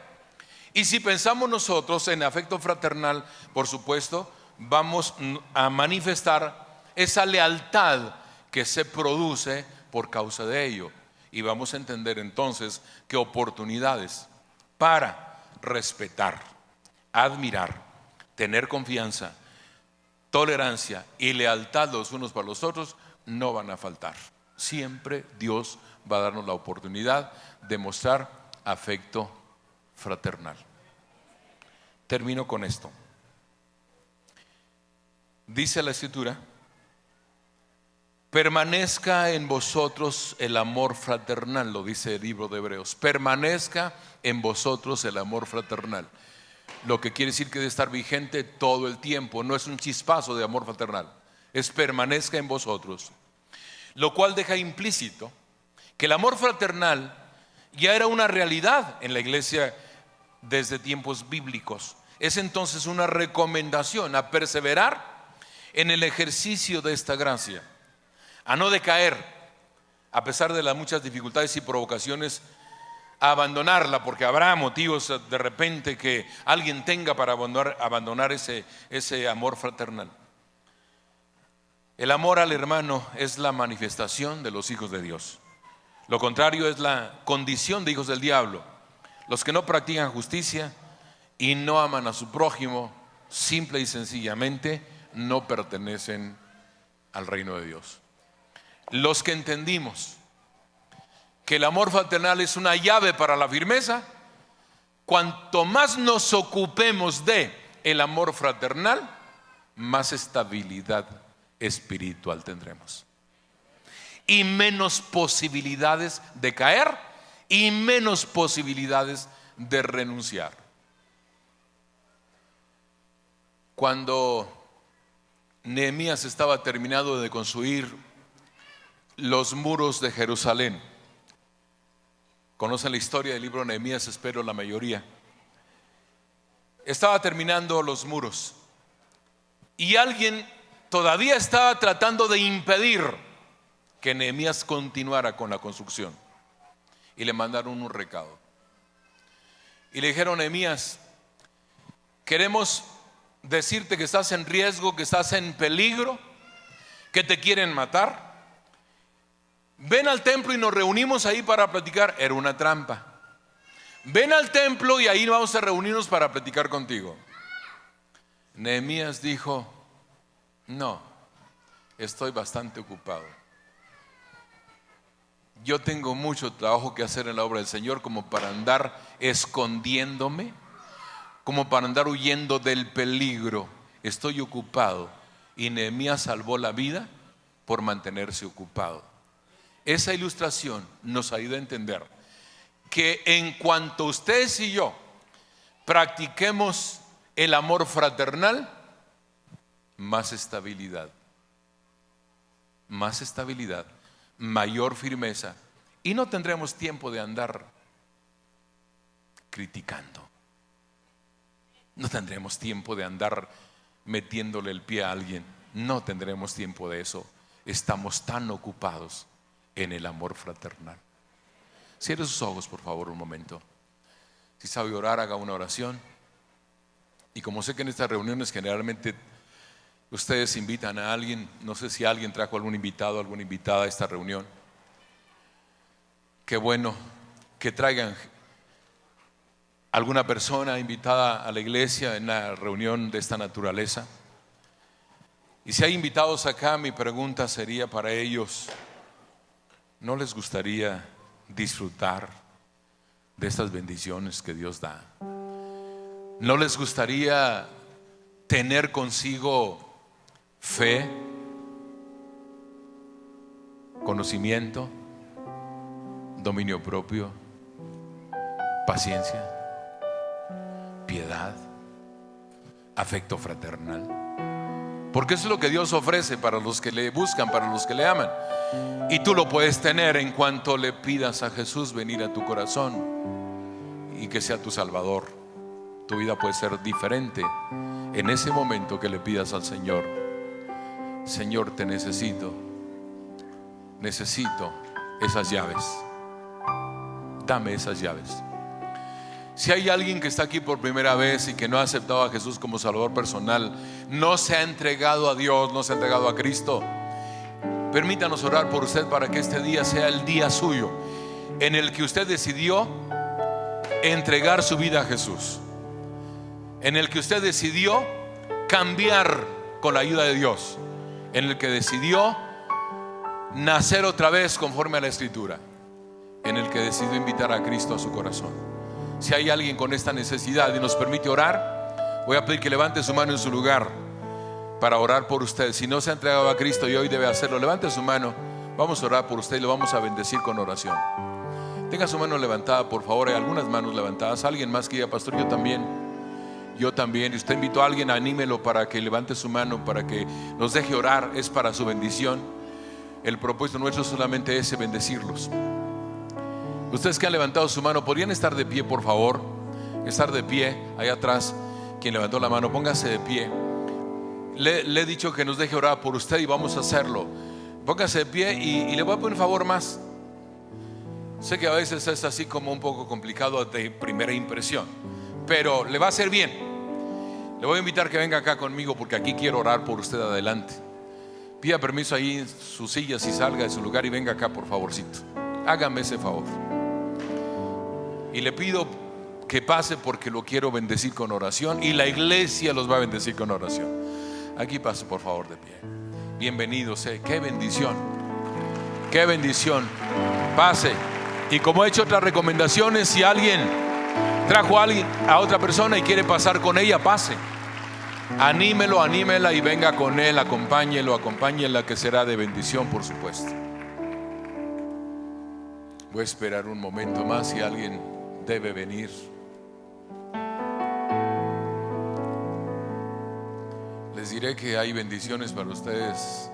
Y si pensamos nosotros en afecto fraternal, por supuesto, vamos a manifestar esa lealtad que se produce por causa de ello. Y vamos a entender entonces que oportunidades para respetar, admirar, tener confianza, tolerancia y lealtad los unos para los otros no van a faltar. Siempre Dios va a darnos la oportunidad de mostrar afecto fraternal. Termino con esto. Dice la Escritura: permanezca en vosotros el amor fraternal, lo dice el libro de Hebreos. Permanezca en vosotros el amor fraternal. Lo que quiere decir que debe estar vigente todo el tiempo. No es un chispazo de amor fraternal, es permanezca en vosotros. Lo cual deja implícito que el amor fraternal ya era una realidad en la iglesia desde tiempos bíblicos. Es entonces una recomendación a perseverar en el ejercicio de esta gracia, a no decaer a pesar de las muchas dificultades y provocaciones, a abandonarla, porque habrá motivos de repente que alguien tenga para abandonar ese amor fraternal. El amor al hermano es la manifestación de los hijos de Dios. Lo contrario es la condición de hijos del diablo. Los que no practican justicia y no aman a su prójimo, simple y sencillamente no pertenecen al reino de Dios. Los que entendimos que el amor fraternal es una llave para la firmeza, cuanto más nos ocupemos de el amor fraternal, más estabilidad espiritual tendremos y menos posibilidades de caer y menos posibilidades de renunciar. Cuando Nehemías estaba terminando de construir los muros de Jerusalén, conocen la historia del libro de Nehemías, espero la mayoría. Estaba terminando los muros y alguien todavía estaba tratando de impedir que Nehemías continuara con la construcción, y le mandaron un recado y le dijeron: Nehemías, queremos decirte que estás en riesgo, que estás en peligro, que te quieren matar. Ven al templo y nos reunimos ahí para platicar. Era una trampa. Ven al templo y ahí vamos a reunirnos para platicar contigo. Nehemías dijo: no, estoy bastante ocupado. Yo tengo mucho trabajo que hacer en la obra del Señor como para andar escondiéndome, como para andar huyendo del peligro. Estoy ocupado. Y Nehemías salvó la vida por mantenerse ocupado. Esa ilustración nos ayuda a entender que en cuanto ustedes y yo practiquemos el amor fraternal, más estabilidad, mayor firmeza, y no tendremos tiempo de andar criticando. No tendremos tiempo de andar metiéndole el pie a alguien. No tendremos tiempo de eso. Estamos tan ocupados en el amor fraternal. Cierre sus ojos, por favor, un momento. Si sabe orar, haga una oración. Y como sé que en estas reuniones generalmente ustedes invitan a alguien, no sé si alguien trajo algún invitado, alguna invitada a esta reunión. Qué bueno que traigan alguna persona invitada a la iglesia en una reunión de esta naturaleza. Y si hay invitados acá, mi pregunta sería para ellos: ¿no les gustaría disfrutar de estas bendiciones que Dios da? ¿No les gustaría tener consigo fe, conocimiento, dominio propio, paciencia, piedad, afecto fraternal. Porque eso es lo que Dios ofrece para los que le buscan, para los que le aman. Y tú lo puedes tener en cuanto le pidas a Jesús venir a tu corazón y que sea tu Salvador. Tu vida puede ser diferente en ese momento que le pidas al Señor: Señor, te necesito esas llaves, dame esas llaves. Si hay alguien que está aquí por primera vez y que no ha aceptado a Jesús como Salvador personal, no se ha entregado a Dios, no se ha entregado a Cristo, permítanos orar por usted para que este día sea el día suyo en el que usted decidió entregar su vida a Jesús, en el que usted decidió cambiar con la ayuda de Dios, en el que decidió nacer otra vez conforme a la Escritura, en el que decidió invitar a Cristo a su corazón. Si hay alguien con esta necesidad y nos permite orar, voy a pedir que levante su mano en su lugar para orar por usted. Si no se ha entregado a Cristo y hoy debe hacerlo, levante su mano. Vamos a orar por usted y lo vamos a bendecir con oración. Tenga su mano levantada, por favor. Hay algunas manos levantadas. Alguien más que diga: pastor, yo también. Y usted invitó a alguien, anímelo para que levante su mano, para que nos deje orar. Es para su bendición. El propósito nuestro solamente es bendecirlos. Ustedes que han levantado su mano, ¿podrían estar de pie, por favor? Estar de pie, allá atrás. Quien levantó la mano, póngase de pie. Le he dicho que nos deje orar por usted y vamos a hacerlo. Póngase de pie y le voy a poner un favor más. Sé que a veces es así como un poco complicado de primera impresión, pero le va a hacer bien. Le voy a invitar que venga acá conmigo, porque aquí quiero orar por usted. Adelante. Pida permiso ahí en su silla, si salga de su lugar, y venga acá, por favorcito. Hágame ese favor. Y le pido que pase, porque lo quiero bendecir con oración, y la iglesia los va a bendecir con oración. Aquí pase, por favor, de pie. Bienvenidos, qué bendición. Qué bendición. Pase. Y como he hecho otras recomendaciones, si alguien trajo a otra persona y quiere pasar con ella, pase. Anímelo, anímela y venga con él. Acompáñela, que será de bendición, por supuesto. Voy a esperar un momento más. Si alguien debe venir, les diré que hay bendiciones para ustedes.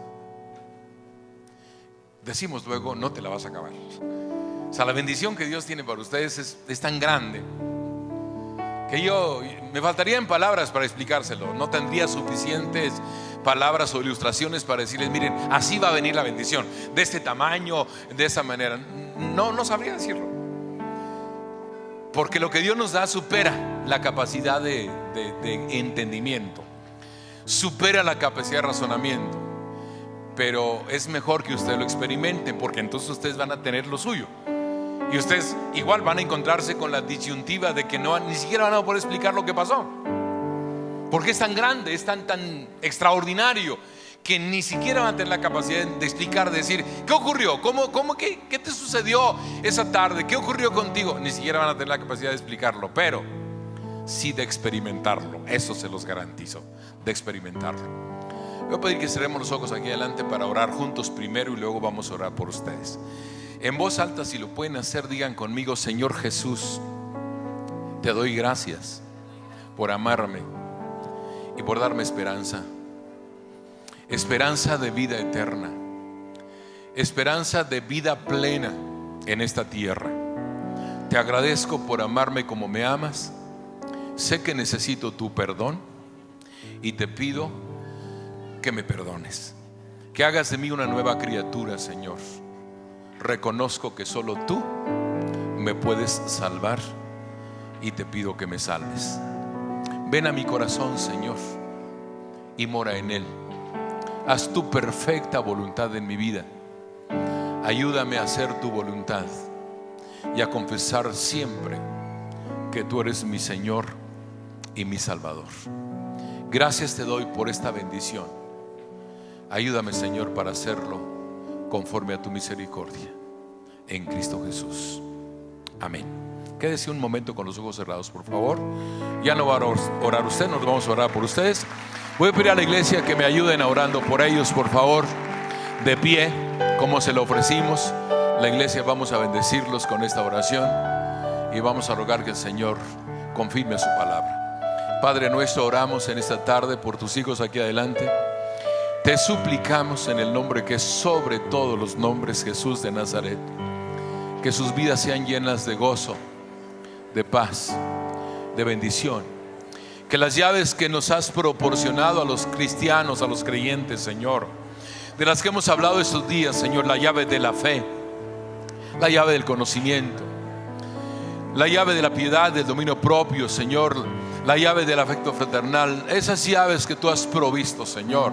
Decimos luego, no te la vas a acabar. O sea, la bendición que Dios tiene para ustedes es tan grande que me faltarían palabras para explicárselo. No tendría suficientes palabras o ilustraciones para decirles: miren, así va a venir la bendición, de este tamaño, de esa manera. No sabría decirlo, porque lo que Dios nos da supera la capacidad de entendimiento, supera la capacidad de razonamiento. Pero es mejor que ustedes lo experimenten, porque entonces ustedes van a tener lo suyo. Y ustedes igual van a encontrarse con la disyuntiva de que ni siquiera van a poder explicar lo que pasó, porque es tan grande, es tan extraordinario, que ni siquiera van a tener la capacidad de explicar, de decir: ¿qué ocurrió? ¿Qué te sucedió esa tarde? ¿Qué ocurrió contigo? Ni siquiera van a tener la capacidad de explicarlo, pero sí de experimentarlo. Eso se los garantizo, de experimentarlo. Voy a pedir que cerremos los ojos aquí adelante para orar juntos primero, y luego vamos a orar por ustedes. En voz alta, si lo pueden hacer, digan conmigo: Señor Jesús, te doy gracias por amarme y por darme esperanza. Esperanza de vida eterna, esperanza de vida plena en esta tierra. Te agradezco por amarme como me amas. Sé que necesito tu perdón y te pido que me perdones, que hagas de mí una nueva criatura, Señor. Reconozco que solo tú me puedes salvar y te pido que me salves. Ven a mi corazón, Señor, y mora en él. Haz tu perfecta voluntad en mi vida. Ayúdame a hacer tu voluntad y a confesar siempre que tú eres mi Señor y mi Salvador. Gracias te doy por esta bendición. Ayúdame, Señor, para hacerlo conforme a tu misericordia, en Cristo Jesús. Amén. Quédese un momento con los ojos cerrados, por favor. Ya no va a orar usted, nos vamos a orar por ustedes. Voy a pedir a la iglesia que me ayuden orando por ellos, por favor. De pie, como se lo ofrecimos. La iglesia, vamos a bendecirlos con esta oración y vamos a rogar que el Señor confirme su palabra. Padre nuestro, oramos en esta tarde por tus hijos aquí adelante. Te suplicamos en el nombre que es sobre todos los nombres, Jesús de Nazaret, que sus vidas sean llenas de gozo, de paz, de bendición. Que las llaves que nos has proporcionado a los cristianos, a los creyentes, Señor, de las que hemos hablado estos días, Señor, la llave de la fe, la llave del conocimiento, la llave de la piedad, del dominio propio, Señor, la llave del afecto fraternal, esas llaves que tú has provisto, Señor,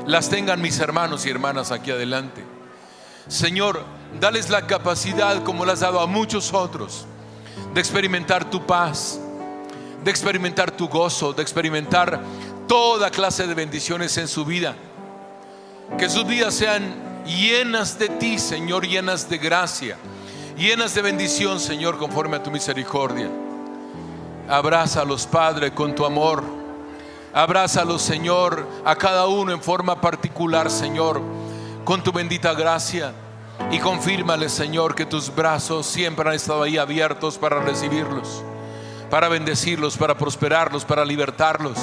las tengan mis hermanos y hermanas aquí adelante. Señor, dales la capacidad, como la has dado a muchos otros, de experimentar tu paz, de experimentar tu gozo, de experimentar toda clase de bendiciones en su vida. Que sus vidas sean llenas de ti, Señor, llenas de gracia, llenas de bendición, Señor, conforme a tu misericordia. Abrázalos, Padre, con tu amor. Abrázalos, Señor, a cada uno en forma particular, Señor, con tu bendita gracia. Y confírmales, Señor, que tus brazos siempre han estado ahí abiertos para recibirlos, para bendecirlos, para prosperarlos, para libertarlos,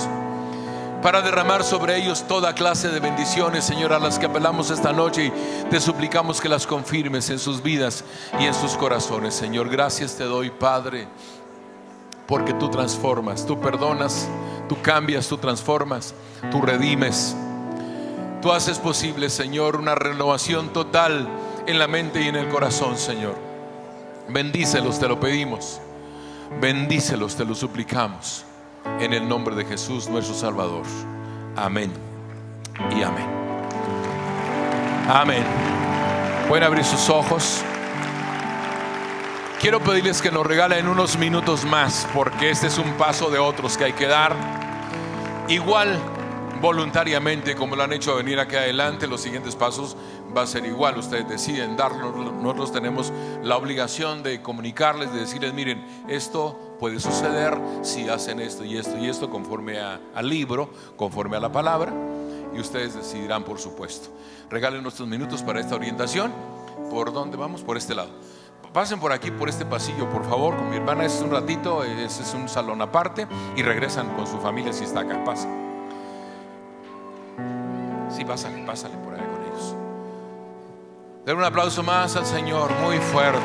para derramar sobre ellos toda clase de bendiciones, Señor, a las que apelamos esta noche y te suplicamos que las confirmes en sus vidas y en sus corazones, Señor. Gracias te doy, Padre, porque tú transformas, tú perdonas, tú cambias, tú transformas, tú redimes. Tú haces posible, Señor, una renovación total en la mente y en el corazón, Señor. Bendícelos, te lo pedimos. Bendícelos, te lo suplicamos. En el nombre de Jesús, nuestro Salvador. Amén y amén. Amén. Pueden abrir sus ojos. Quiero pedirles que nos regalen unos minutos más, porque este es un paso de otros que hay que dar. Igual, voluntariamente, como lo han hecho venir aquí adelante, los siguientes pasos va a ser igual. Ustedes deciden darlo. Nosotros tenemos la obligación de comunicarles, de decirles: miren, esto puede suceder si hacen esto y esto y esto, conforme al libro, conforme a la palabra. Y ustedes decidirán, por supuesto. Regalen nuestros minutos para esta orientación. ¿Por dónde vamos? Por este lado. Pasen por aquí, por este pasillo, por favor, con mi hermana. Es un ratito, ese es un salón aparte. Y regresan con su familia si está acá. Pasen. Sí, pásale por ahí con ellos. Den un aplauso más al Señor, muy fuerte.